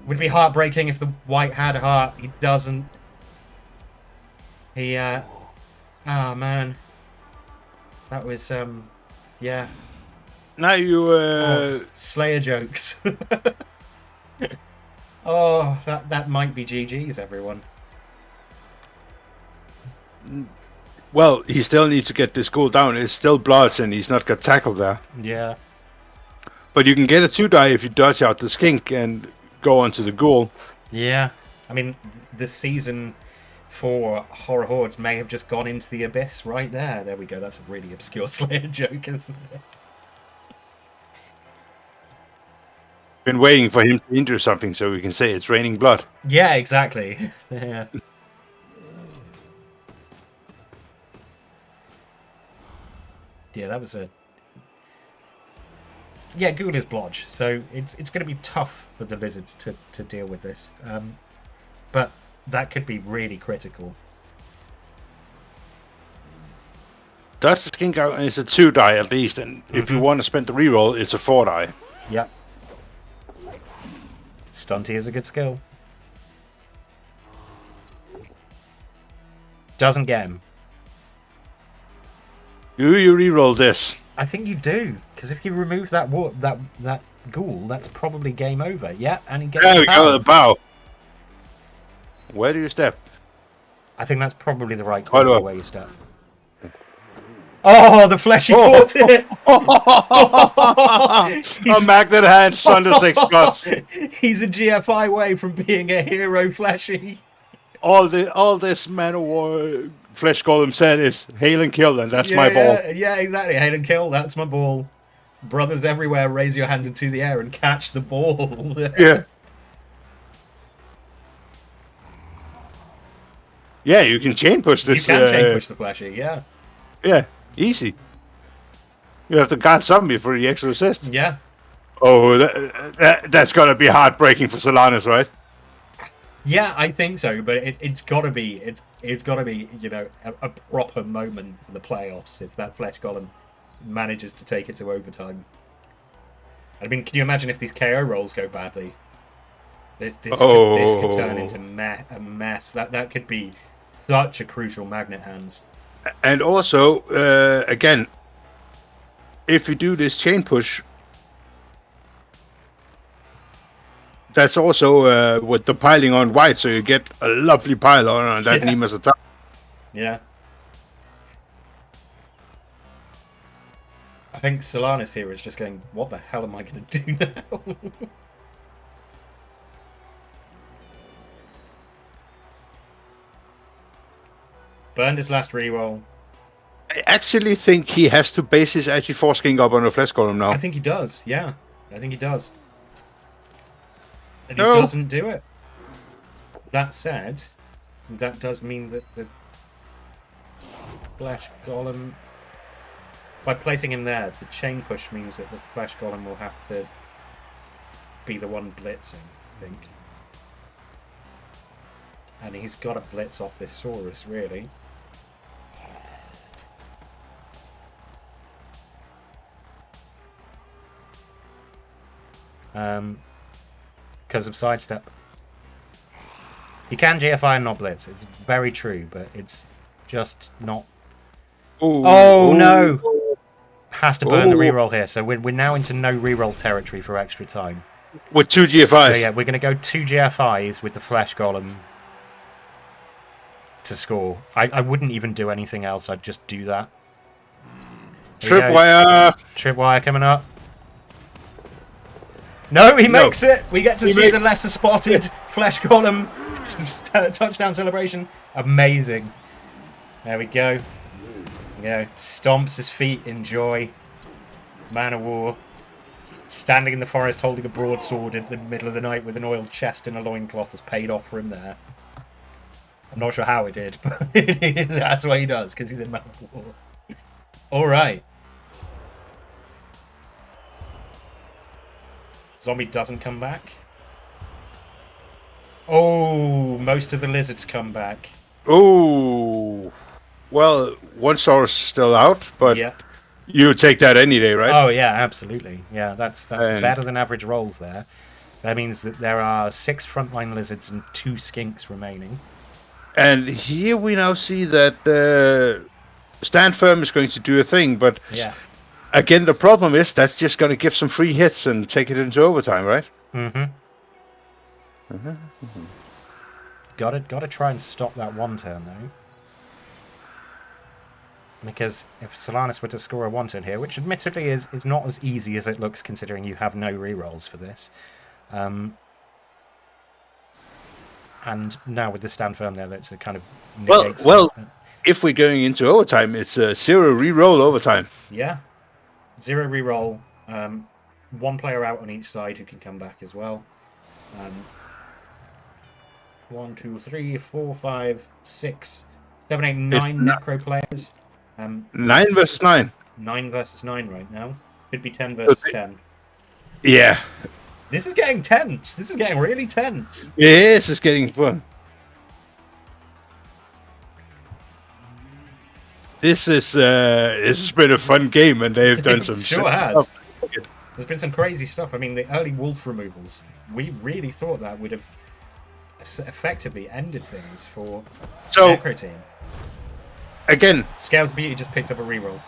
Would be heartbreaking if the white had a heart. He doesn't. He, oh, man. That was, yeah. Now you, Slayer jokes. Oh, that might be GG's, everyone. Well, he still needs to get this goal down. It's still bloods and he's not got tackled there. Yeah. But you can get a 2-die if you dodge out the skink and go onto the ghoul. Yeah. I mean, this season for Horror Hordes may have just gone into the abyss right there. There we go. That's a really obscure Slayer joke, isn't it? Been waiting for him to injure something so we can say it's raining blood. Yeah, exactly. Yeah. Yeah, that was a... Yeah, Ghoul is Blodge, so it's going to be tough for the Lizards to deal with this. But that could be really critical. That's the skink out, and it's a 2-die at least, and if you want to spend the reroll, it's a 4-die. Yep. Stunty is a good skill. Doesn't get him. Do you reroll this? I think you do, because if you remove that that ghoul, that's probably game over. Yeah, and he gets There we the go, the bow. Where do you step? I think that's probably the right call for where you step. Oh, the fleshy caught it. A magnet hand, Sunder 6 plus. He's a GFI away from being a hero, fleshy. All this Man of War Flesh Golem said is hail and kill, and that's my ball. Yeah, exactly. Hail and kill. That's my ball. Brothers everywhere, raise your hands into the air and catch the ball. Yeah. Yeah, you can chain push this. You can chain push the fleshy, yeah. Yeah, easy. You have to guard zombie for the extra assist. Yeah. Oh, that's gotta be heartbreaking for Solanas, right? Yeah, I think so, but it's gotta be a proper moment in the playoffs if that Flesh Golem manages to take it to overtime. I mean, can you imagine if these KO rolls go badly? This could turn into a mess. That could be such a crucial magnet hands. And also, again, if you do this chain push, that's also with the piling on white, so you get a lovely pile on that Neema's attack. Yeah. I think Solanas here is just going, what the hell am I going to do now? Burned his last reroll. I actually think he has to base his Agi-Force King up on a Flesh Golem now. I think he does, yeah. I think he does. And No. he doesn't do it. That said, that does mean that the Flesh Golem... By placing him there, the chain push means that the Flesh Golem will have to be the one blitzing, I think. And he's got to blitz off this Saurus, really. Because of sidestep. You can GFI and not blitz. It's very true, but it's just not. Ooh, Oh ooh. no! Has to burn the Ooh. reroll here, so we're now into no reroll territory for extra time. With 2 GFIs. So yeah, we're going to go 2 GFIs with the Flesh Golem to score. I wouldn't even do anything else. I'd just do that. Here he goes. Tripwire. Tripwire coming up. No, he makes it. We get to see the lesser spotted Flesh Golem touchdown celebration. Amazing. There we go. Stomps his feet in joy. Man of War. Standing in the forest holding a broadsword in the middle of the night with an oiled chest and a loincloth has paid off for him there. I'm not sure how it did, but that's what he does because he's in Man of War. Alright. Zombie doesn't come back. Oh, most of the lizards come back. Oh. Well, one Saurus is still out, but Yeah. you would take that any day, right? Oh yeah, absolutely. Yeah, that's And- better than average rolls there. That means that there are 6 frontline lizards and 2 skinks remaining. And here we now see that Stand Firm is going to do a thing, but Yeah. again, the problem is that's just going to give some free hits and take it into overtime, right? Mm-hmm. Gotta try and stop that one turn though. Because if Solanas were to score a one turn here, which admittedly is not as easy as it looks considering you have no rerolls for this. And now with the Stand Firm there, that's a kind of negates Well, that. if we're going into overtime, it's a 0 reroll overtime. Yeah. 0 reroll. 1 player out on each side who can come back as well. 1, 2, 3, 4, 5, 6, 7, 8, 9 Necro players. 9 versus 9. 9 versus 9 right now. Could be 10 versus 10. Yeah. This is getting tense. This is getting really tense. Yes, it's getting fun. This has been a fun game, and they've done some. Sure has. There's been some crazy stuff. I mean, the early wolf removals. We really thought that would have effectively ended things for So Necro team. again, Scales Beauty just picked up a reroll.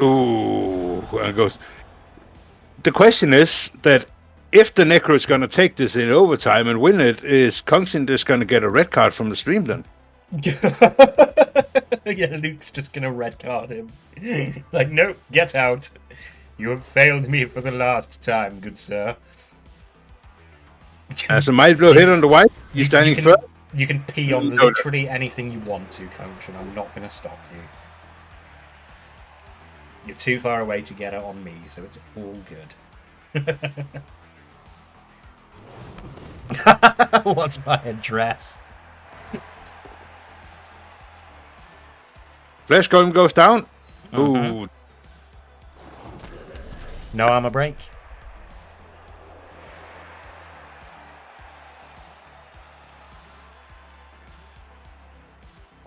ooh, and it goes. The question is that if the Necro is going to take this in overtime and win it, is Kungshin just going to get a red card from the stream then? Yeah, Luke's just gonna red card him. Like, nope, get out. You have failed me for the last time, good sir. As a might blow hit on the white, he's standing firm. You can pee on No, no. literally anything you want to, Coach, and I'm not going to stop you. You're too far away to get it on me, so it's all good. What's my address? Flash Golem goes down. Mhm. Ooh, No armor break.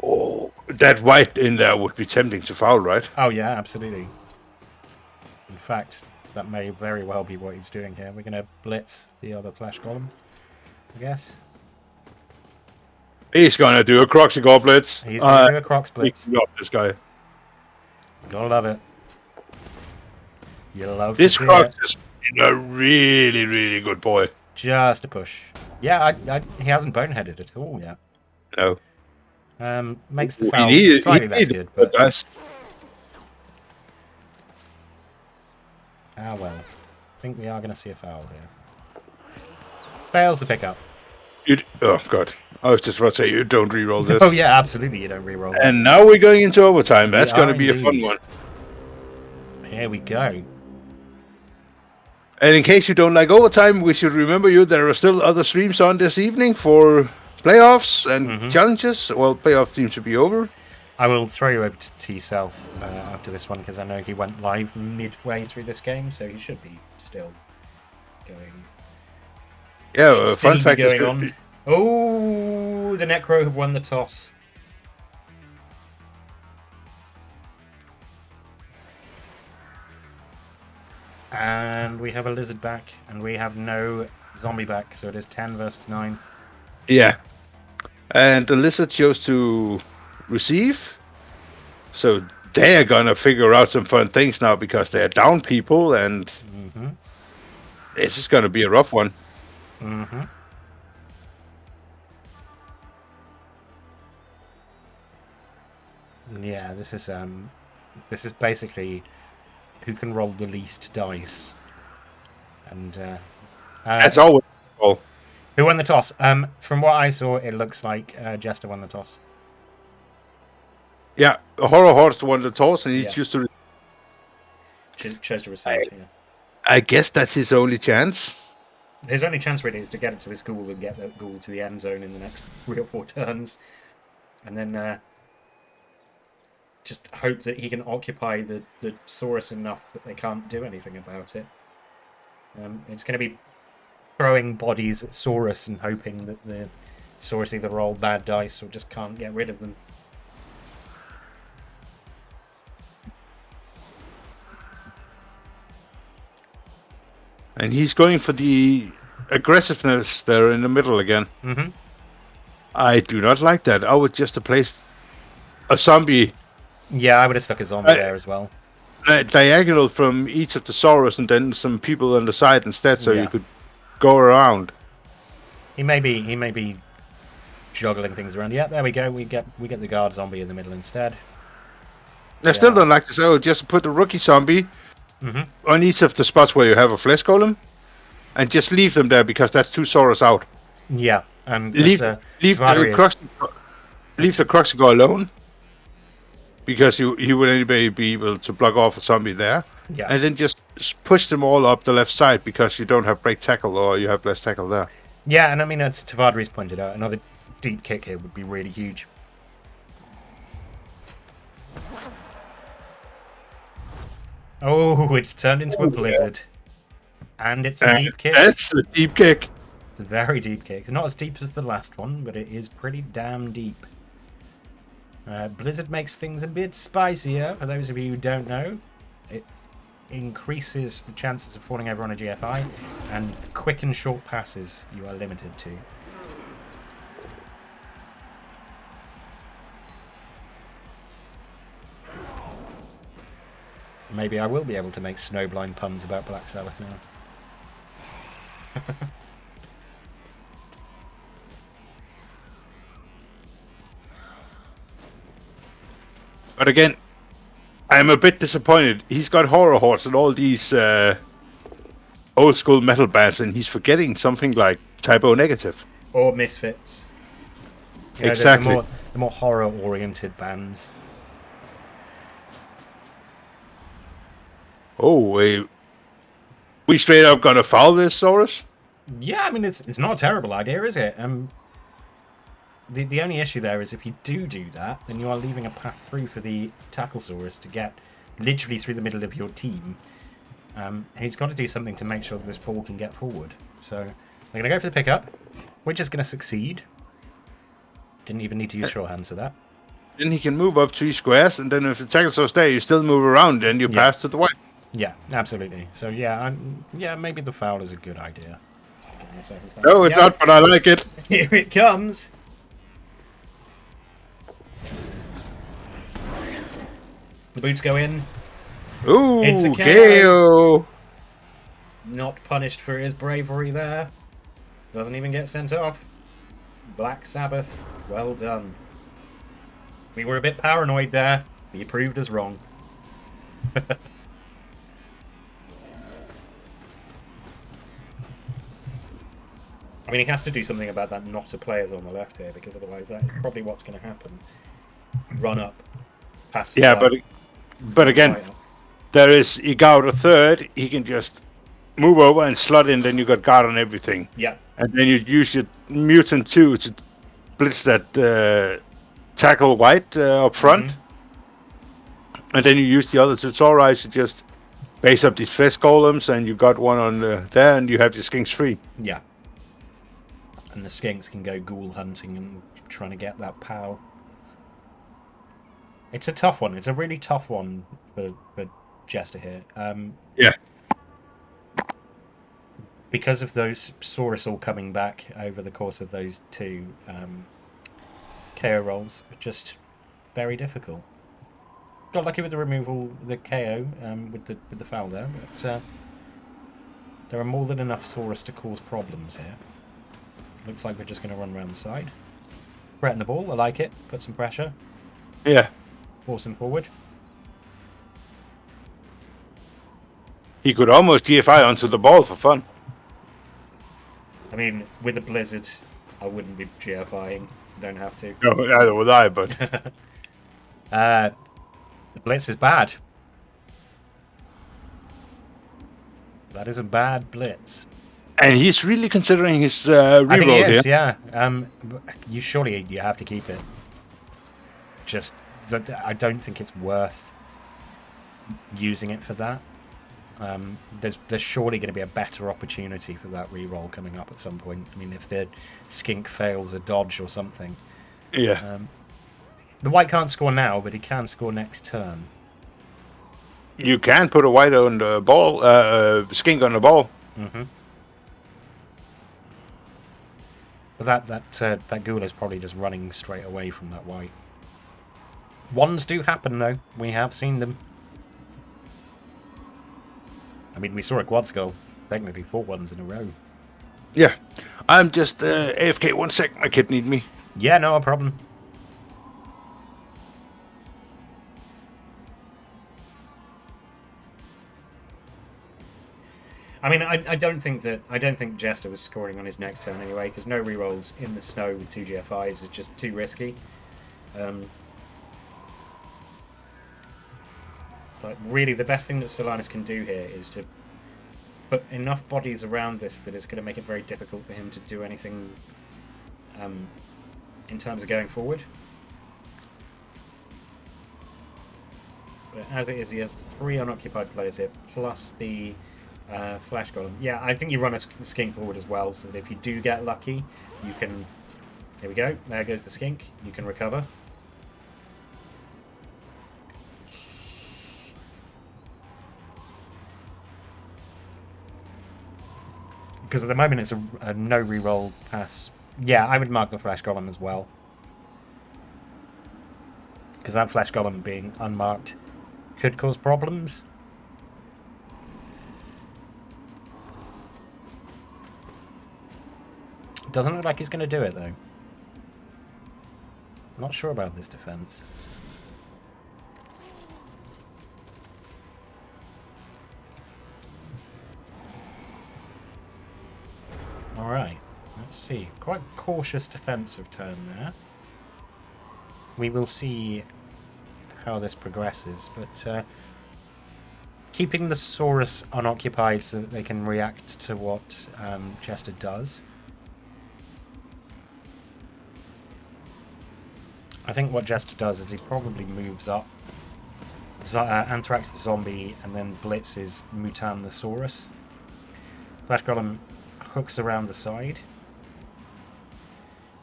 oh, that white in there would be tempting to foul, right? Oh yeah, absolutely. In fact, that may very well be what he's doing here. We're going to blitz the other Flash Golem, I guess. He's gonna do a Croxy Goblets. He's going to do a Crocs blitz. This guy. Gotta love it. You love This to see Crocs it. is a really, really good boy. Just a push. Yeah, he hasn't boneheaded at all yet. No, Makes the He foul needed- slightly he less needed good, but guys. ah well. I think we are going to see a foul here. Fails the pickup. Oh god, I was just about to say you don't re-roll this. Oh yeah, absolutely. You don't reroll. that. And now we're going into overtime. That's We going to are be a fun indeed. one. Here we go. And in case you don't like overtime, we should remember you there are still other streams on this evening for playoffs and Mhm. challenges. Well, playoffs seem to be over. I will throw you over to T-Self after this one because I know he went live midway through this game, so he should be still going. Yeah, Should still fun be fact is going on. Oh, the Necro have won the toss. And we have a lizard back, and we have no zombie back, so it is 10 versus 9. yeah. And the lizard chose to receive. So they're gonna figure out some fun things now because they're down people, and Mm-hmm. this is gonna be a rough one. Mm-hmm. Yeah, this is basically who can roll the least dice. And That's always well. who won the toss? From what I saw, it looks like Jester won the toss. Yeah, a horror horse won the toss, and he Yeah. chose to. Chose to receive. Yeah. I guess that's his only chance. His only chance really is to get it to this ghoul and get that ghoul to the end zone in the next 3 or 4 turns, and then just hope that he can occupy the Saurus enough that they can't do anything about it. It's going to be throwing bodies at Saurus and hoping that the Saurus either roll bad dice or just can't get rid of them. And he's going for the aggressiveness there in the middle again. Mm-hmm. I do not like that. I would just have placed a zombie Yeah, I would have stuck a zombie there as well. diagonal from each of the Saurus and then some people on the side instead, so Yeah. you could go around. He may be juggling things around. Yeah, there we go. We get the guard zombie in the middle instead. I still Yeah. don't like this. I would just put the rookie zombie Mm-hmm. on each of the spots where you have a flesh golem, and just leave them there because that's 2 Saurus out. Yeah, and Leave leave Tavadri the is- crux leave the Cruxigar alone, because he would anyway be able to block off a zombie there, yeah. and then just push them all up the left side because you don't have break tackle or you have less tackle there. Yeah, and I mean, as Tavadri's pointed out, another deep kick here would be really huge. Oh, it's turned into a blizzard. And it's a deep kick. That's the deep kick. It's a very deep kick. Not as deep as the last one, but it is pretty damn deep. Blizzard makes things a bit spicier. For those of you who don't know, it increases the chances of falling over on a GFI, and quick and short passes you are limited to. Maybe I will be able to make snowblind puns about Black Sabbath now. But again, I'm a bit disappointed. He's got Horror Horse and all these old school metal bands, and he's forgetting something like Typo Negative. Or Misfits. You know, Exactly. The more horror-oriented bands. Oh, we straight up gonna foul this, Saurus? Yeah, I mean, it's not a terrible idea, is it? The only issue there is if you do that, then you are leaving a path through for the Tacklesaurus to get literally through the middle of your team. He's got to do something to make sure that this ball can get forward. So they're going to go for the pickup. We're just going to succeed. Didn't even need to use shorthands for that. Then he can move up 3 squares, and then if the Tacklesaurus there, you still move around, and you pass to the white. Yeah, absolutely. So yeah, maybe the foul is a good idea. No, it's not, but I like it. Here it comes. The boots go in. Ooh, It's a KO. Not punished for his bravery there. Doesn't even get sent off. Black Sabbath, well done. We were a bit paranoid there. But you proved us wrong. I mean, he has to do something about that not a players on the left here, because otherwise that is probably what's going to happen. Run up. Past his Yeah, line, but again, right up. there is Igao the third. He can just move over and slot in. Then you got guard on everything, Yeah, and then you use your mutant 2 to blitz that tackle white up front, and then you use the other two. It's alright to just base up these flesh golems, and you got one on there, and you have your skinks free. yeah. And the skinks can go ghoul hunting and trying to get that POW. It's a tough one. It's a really tough one for Jester here. Yeah. Because of those Saurus all coming back over the course of those two KO rolls, just very difficult. Got lucky with the removal, the KO with the foul there, but there are more than enough Saurus to cause problems here. Looks like we're just going to run around the side. Threaten the ball, I like it. Put some pressure. Yeah. Force him forward. He could almost GFI onto the ball for fun. I mean, with a blizzard, I wouldn't be GFIing. Don't have to. No, neither would I, but The blitz is bad. That is a bad blitz. and he's really considering his I think reroll it is, here. yeah. You have to keep it. Just that I don't think it's worth using it for that. There's surely going to be a better opportunity for that reroll coming up at some point. I mean, if the skink fails a dodge or something. Yeah. The white can't score now, but he can score next turn. You can put a white on the ball, skink on the ball. Mm-hmm. But that ghoul is probably just running straight away from that white. Ones do happen, though. We have seen them. I mean, we saw a quad skull. Technically 4 ones in a row. Yeah. I'm just AFK 1 sec. My kid need me. Yeah, no problem. I mean, I don't think Jester was scoring on his next turn anyway, because no rerolls in the snow with 2 GFIs is just too risky. But really, the best thing that Solanus can do here is to put enough bodies around this that it's going to make it very difficult for him to do anything in terms of going forward. But as it is, he has 3 unoccupied players here, plus the Flash Golem. Yeah, I think you run a skink forward as well, so that if you do get lucky, you can... Here we go. There goes the skink. You can recover. Because at the moment it's a no reroll pass. Yeah, I would mark the Flash Golem as well. Because that Flash Golem being unmarked could cause problems. Doesn't look like he's going to do it, though. Not sure about this defense. All right. Let's see. Quite cautious defensive turn there. We will see how this progresses, but keeping the Saurus unoccupied so that they can react to what Jester does. I think what Jester does is he probably moves up Anthrax the Zombie and then blitzes Mutan the Saurus. Flash Golem hooks around the side,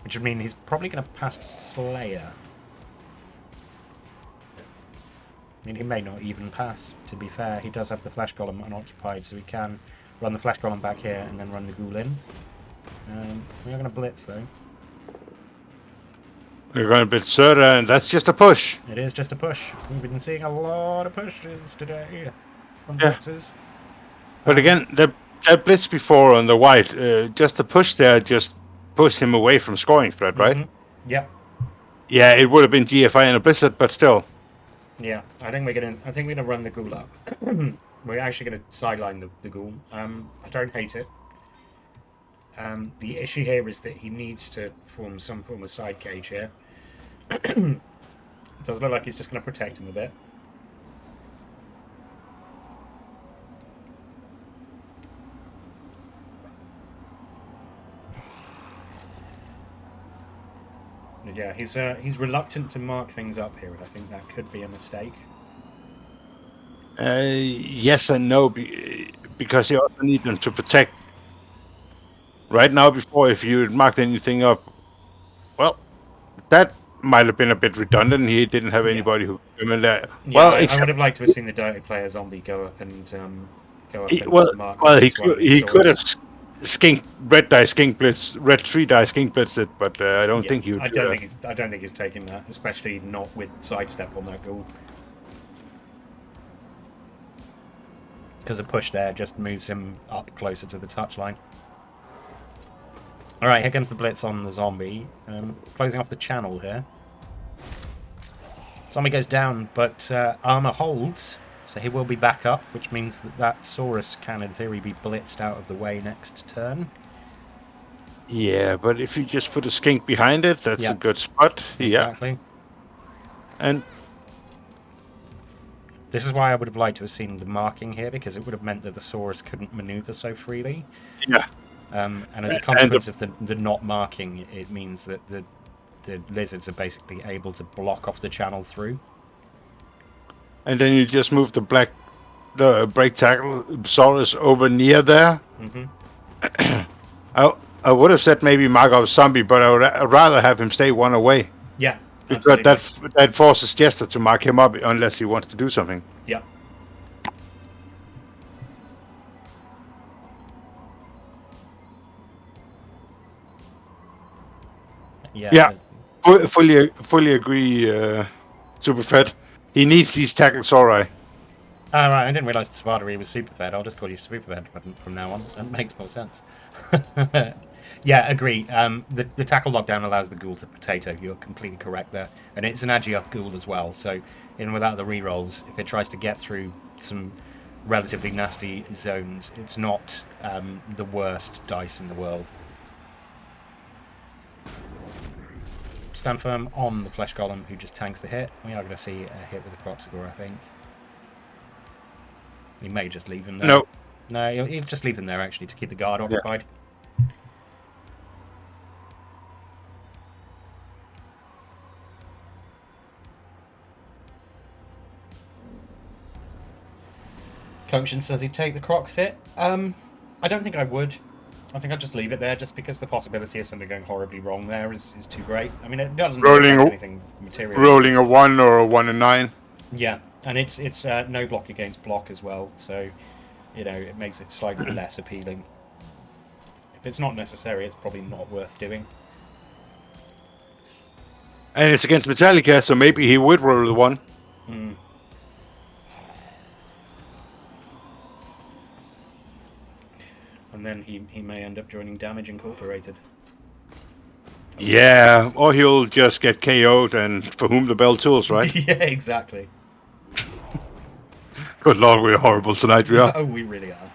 which would mean he's probably going to pass Slayer. I mean, he may not even pass, to be fair. He does have the Flash Golem unoccupied, so he can run the Flash Golem back here and then run the Ghoul in. We are going to blitz, though. We're going to blitz Surta, and that's just a push. It is just a push. We've been seeing a lot of pushes today from blitzes. But again, that blitz before on the white, just the push there just pushed him away from scoring threat, right? Yep. Yeah, it would have been GFI and a Blizzard, but still. Yeah, I think we're gonna run the Ghoul up. We're actually gonna sideline the Ghoul. I don't hate it. The issue here is that he needs to form some form of side cage here. Does look like he's just gonna protect him a bit. Yeah, he's reluctant to mark things up here, and I think that could be a mistake. Yes and no, because you also need them to protect. Right now, before, if you marked anything up, well, that might have been a bit redundant. He didn't have anybody who came in there. Yeah, well, I would have liked to have seen the Dirty Player Zombie go up and mark. He could have skink red 3 die skink blitzed it, but I don't think you. I don't think he's taking that, especially not with sidestep on that Ghoul. Because a push there just moves him up closer to the touchline. All right, here comes the blitz on the zombie, closing off the channel here. Zombie goes down, but armor holds. So he will be back up, which means that Saurus can, in theory, be blitzed out of the way next turn. Yeah, but if you just put a skink behind it, that's a good spot. Exactly. Yeah. And this is why I would have liked to have seen the marking here, because it would have meant that the Saurus couldn't maneuver so freely. Yeah. And as a consequence of the not marking, it means that the lizards are basically able to block off the channel through. And then you just move the break tackle Saurus over near there. I would have said maybe mark off zombie, but I would rather have him stay one away. Yeah, because that forces Jester to mark him up unless he wants to do something. Yeah. Yeah. Fully agree. Superfed. He needs these tackle Sauri. Oh, right, I didn't realise the Spartary was Superfed. I'll just call you Superfed from now on. That makes more sense. Yeah, agree. The tackle lockdown allows the Ghoul to potato. You're completely correct there. And it's an Agi-up Ghoul as well, so without the rerolls, if it tries to get through some relatively nasty zones, it's not the worst dice in the world. Stand firm on the Flesh Golem, who just tanks the hit. We are going to see a hit with the Proxigor, I think. He may just leave him there. No, he'll just leave him there, actually, to keep the guard occupied. Conction says he'd take the Crocs hit. I don't think I would. I think I'd just leave it there, just because the possibility of something going horribly wrong there is too great. I mean, it doesn't do anything material. Rolling a 1 or a 1 and 9. Yeah, and it's no block against block as well, so it makes it slightly less appealing. If it's not necessary, it's probably not worth doing. And it's against Metallica, so maybe he would roll the 1. And then he may end up joining Damage Incorporated. Yeah, or he'll just get KO'd and for whom the bell tolls, right? Yeah, exactly. Good lord, we're horrible tonight, we are. Oh, we really are.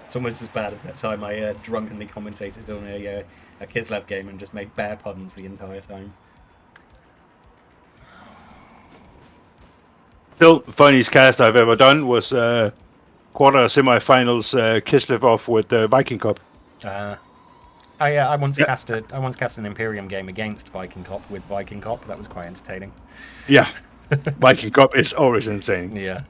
It's almost as bad as that time I drunkenly commentated on a Kislev game and just made bear puns the entire time. Still, the funniest cast I've ever done was quarter semi-finals Kislev off with Viking Cup. I once cast an Imperium game against Viking Cop with Viking Cop. That was quite entertaining. Yeah, Viking Cup is always insane. Yeah.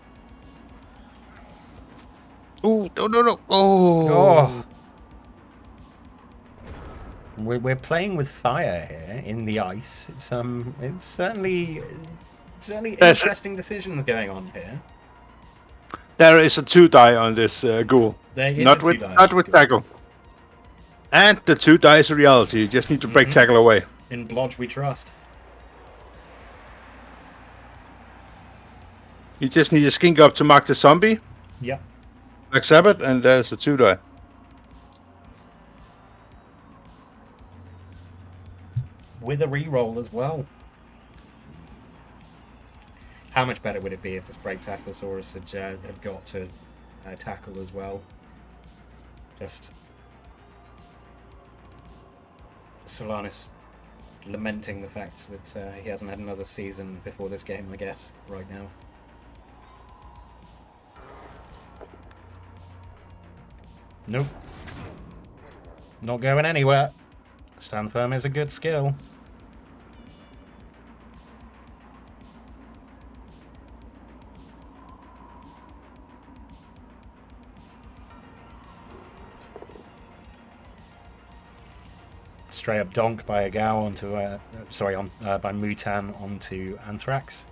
Oh no! Oh. We're playing with fire here in the ice. It's certainly interesting decisions going on here. There is a 2-die on this ghoul. There is not a with 2-die not on with this tackle. And the 2-die is a reality. You just need to break tackle away. In Blodge we trust. You just need to skink up to mark the zombie. Yep. Black Sabbath, and there's a 2-die. With a reroll as well. How much better would it be if this Break Tacklesaurus had got to tackle as well? Just Solanas lamenting the fact that he hasn't had another season before this game, I guess, right now. Nope. Not going anywhere. Stand firm is a good skill. Straight up donk by a Gao onto by Mutan onto Anthrax.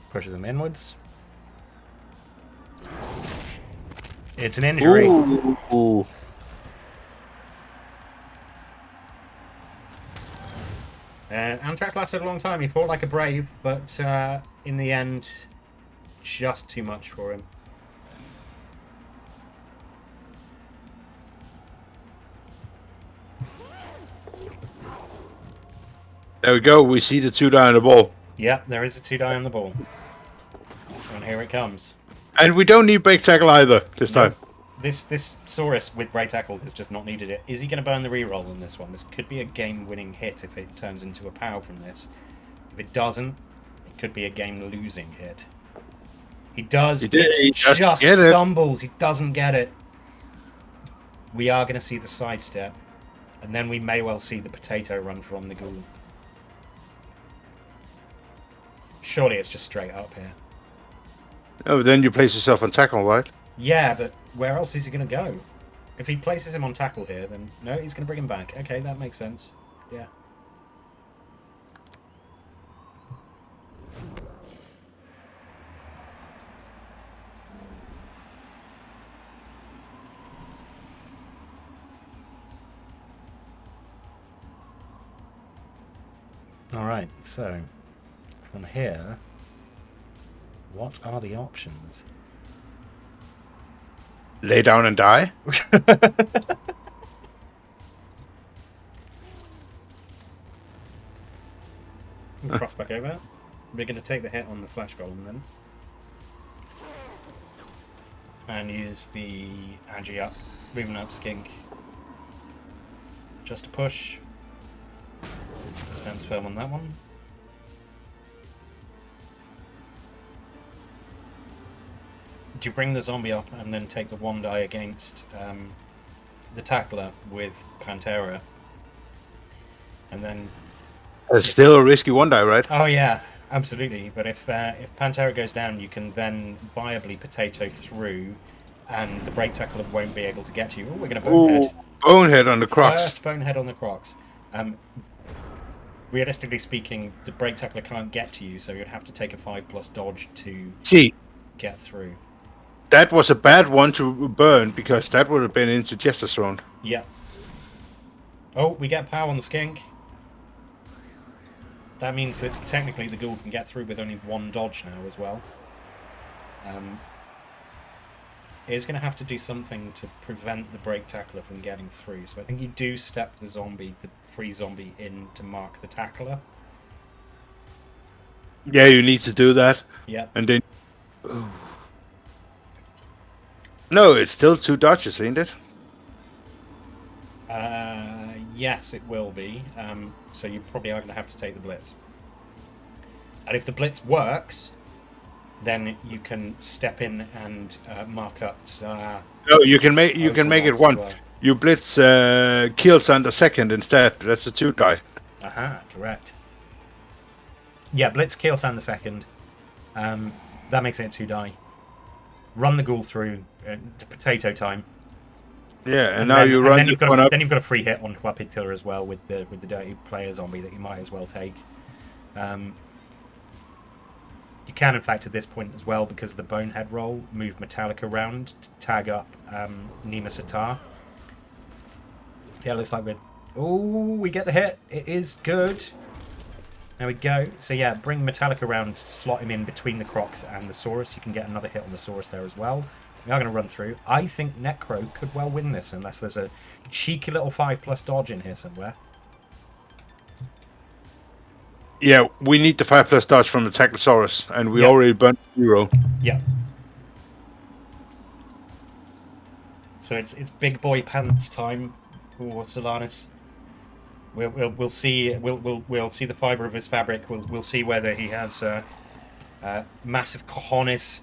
Pushes him inwards. It's an injury. Ooh. Anthrax lasted a long time. He fought like a brave, but in the end, just too much for him. There we go. We see the 2-die on the ball. Yeah, there is a 2-die on the ball. And here it comes. And we don't need break tackle either this time. This Saurus with Break Tackle has just not needed it. Is he going to burn the reroll in this one? This could be a game-winning hit if it turns into a POW from this. If it doesn't, it could be a game-losing hit. He does. He just stumbles. He doesn't get it. We are going to see the sidestep. And then we may well see the potato run from the ghoul. Surely it's just straight up here. Oh, then you place yourself on tackle, right? Yeah, but where else is he going to go? If he places him on tackle here, then no, he's going to bring him back. Okay, that makes sense. Yeah. Alright, so from here, what are the options? Lay down and die? Cross back over. We're going to take the hit on the Flash Golem then. And use the Agi up, moving up Skink. Just a push. Stands firm on that one. Do you bring the zombie up and then take the 1-die against the tackler with Pantera? And then... It's still a risky 1-die, right? Oh yeah, absolutely. But if Pantera goes down, you can then viably potato through, and the Break Tackler won't be able to get you. Oh, we're going to Bonehead. Bonehead on the Crocs. First Bonehead on the Crocs. Realistically speaking, the Break Tackler can't get to you, so you'd have to take a 5+ dodge to get through. That was a bad one to burn, because that would have been into Jester's Throne. Yeah. Oh, we get power on the Skink. That means that technically the Ghoul can get through with only 1 dodge now as well. It's going to have to do something to prevent the Break Tackler from getting through. So I think you do step the free zombie in to mark the Tackler. Yeah, you need to do that, Yeah. and then. No, it's still 2 dodges, ain't it? Yes, it will be. So you probably are going to have to take the blitz. And if the blitz works, then you can step in and mark up. No, you can make it one. Well. You blitz kills on the second instead. That's a 2 die. Aha, correct. Yeah, blitz kill Sand the second. That makes it a 2 die. Run the ghoul through to potato time. Yeah, and now you run then you've one up. Then you've got a free hit on Twapidtiller as well with the dirty player zombie that you might as well take. You can, in fact, at this point as well, because of the Bonehead roll, move Metallic around to tag up Nima Satar. Yeah, looks like we're... Oh, we get the hit. It is good. There we go. So yeah, bring Metallic around, slot him in between the Crocs and the Saurus. You can get another hit on the Saurus there as well. We are going to run through. I think Necro could well win this, unless there's a cheeky little 5+ dodge in here somewhere. Yeah, we need the 5+ dodge from the Tachysaurus, and we already burned 0. Yeah. So it's big boy pants time for Solanus. We'll see the fiber of his fabric. We'll see whether he has massive cojones.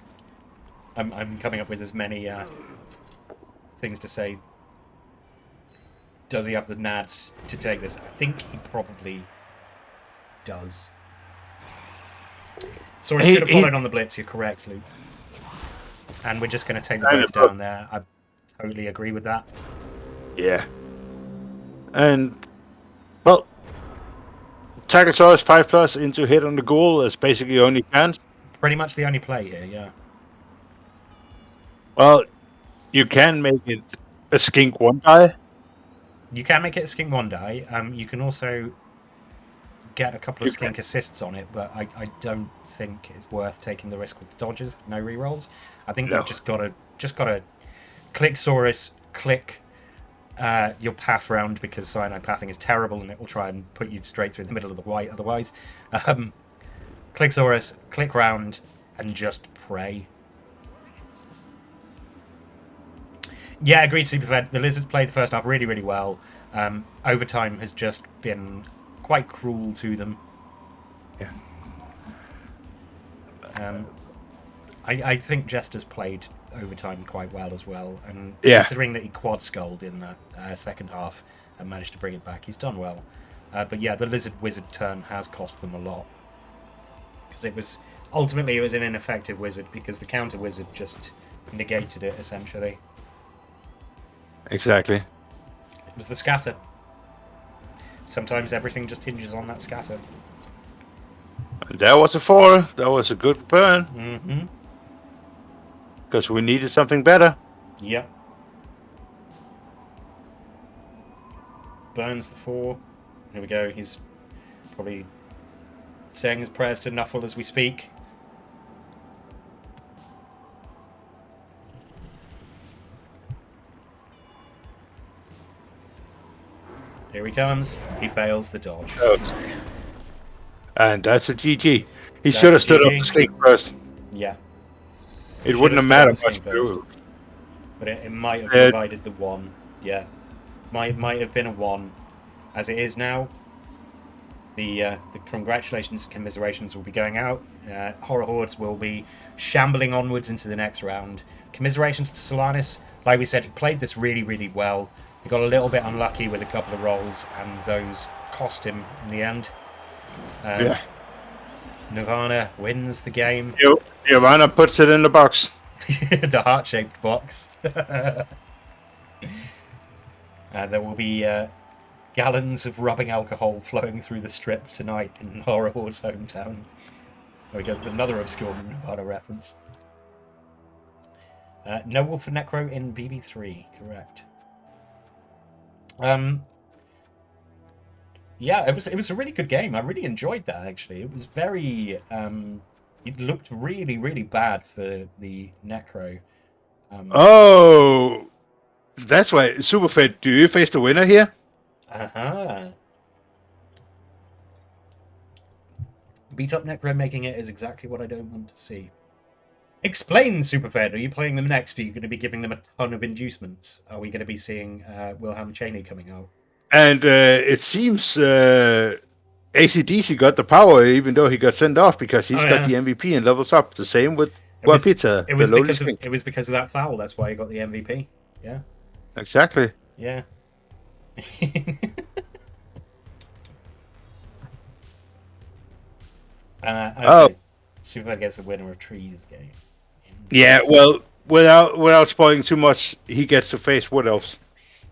I'm coming up with as many things to say. Does he have the nads to take this? I think he probably does. So he should have followed on the blitz. You're correct, Luke. And we're just going to take the blitz down there. I totally agree with that. Yeah. And well, Tachysaurus 5+ into hit on the ghoul is basically only chance. Pretty much the only play here, yeah. Well, you can make it a skink 1 die. You can make it a skink 1 die. You can also get a couple of skink assists on it, but I don't think it's worth taking the risk with the dodges with no rerolls. I think you've just gotta click Saurus, click your path round, because cyanide pathing is terrible and it will try and put you straight through the middle of the white otherwise. Click Saurus, click round, and just pray. Yeah, agreed, Superfed. The Lizards played the first half really, really well. Overtime has just been quite cruel to them. Yeah. I think Jester's played overtime quite well as well, and considering that he quad skulled in the second half and managed to bring it back, he's done well. But yeah, the Lizard Wizard turn has cost them a lot, because ultimately it was an ineffective wizard because the counter wizard just negated it essentially. Exactly. It was the scatter. Sometimes everything just hinges on that scatter. That was a 4. That was a good burn. Mm-hmm. Because we needed something better. Yep. Burns the 4. Here we go. He's probably saying his prayers to Nuffle as we speak. Here he comes. He fails the dodge. And that's a GG. He should have stood up the skink first. Yeah. It wouldn't have mattered much. But it might have provided the 1. Yeah. Might have been a 1. As it is now, the congratulations and commiserations will be going out. Horror Hordes will be shambling onwards into the next round. Commiserations to Solanus. Like we said, he played this really, really well. He got a little bit unlucky with a couple of rolls, and those cost him in the end. Nirvana wins the game. Nirvana puts it in the box. The heart-shaped box. There will be gallons of rubbing alcohol flowing through the strip tonight in Horror Horde's hometown. There we go, there's another obscure Nirvana reference. No Wolf for Necro in BB3, correct. Yeah, it was a really good game. I really enjoyed that, actually. It was very... it looked really, really bad for the Necro. Oh! That's why. Superfed, do you face the winner here? Uh-huh. Beat up Necro making it is exactly what I don't want to see. Explain, Superfed. Are you playing them next? Are you going to be giving them a ton of inducements? Are we going to be seeing Wilhelm Chaney coming out? And it seems ACDC got the power, even though he got sent off because he's got the MVP and levels up. The same with Guapita, the lowly string. It was because of that foul. That's why he got the MVP. Yeah. Exactly. Yeah. Okay. Superfed gets the winner of Trees game. Yeah, well, without spoiling too much, he gets to face Wood Elves.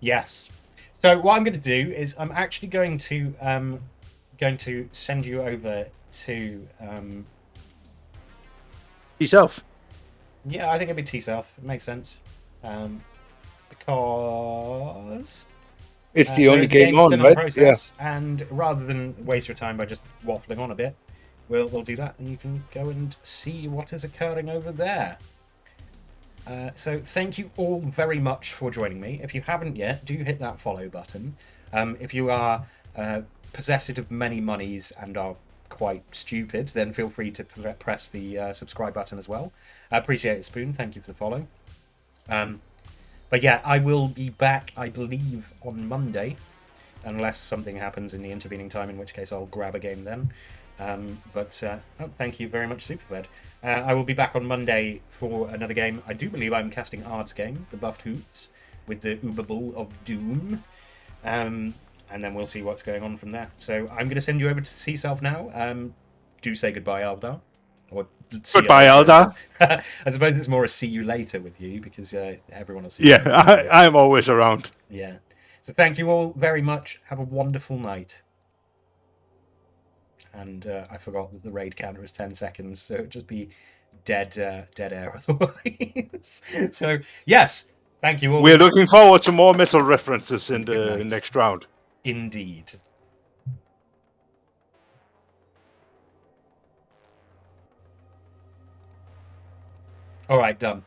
Yes. So what I'm going to do is I'm actually going to send you over to T-Self. Yeah, I think it'd be T-Self. It makes sense. Because It's the only game on, still in right? process, and rather than waste your time by just waffling on a bit, we'll do that, and you can go and see what is occurring over there. So thank you all very much for joining me. If you haven't yet, do hit that follow button. If you are possessed of many monies and are quite stupid, then feel free to press the subscribe button as well. I appreciate it, Spoon. Thank you for the follow. But yeah, I will be back, I believe, on Monday, unless something happens in the intervening time, in which case I'll grab a game then. Thank you very much, Superfed. I will be back on Monday for another game. I do believe I'm casting Ard's game, the Buffed Hoops, with the Uber Bull of Doom. And then we'll see what's going on from there. So I'm going to send you over to T-Self now. Do say goodbye, Aldar. Or Goodbye, Aldar. I suppose it's more a see you later with you, because everyone will see you. Yeah, I'm always around. Yeah. So thank you all very much. Have a wonderful night. And I forgot that the raid counter is 10 seconds, so it'd just be dead air otherwise. So, yes, thank you all. We're looking forward to more metal references in the next round. Indeed. All right, done.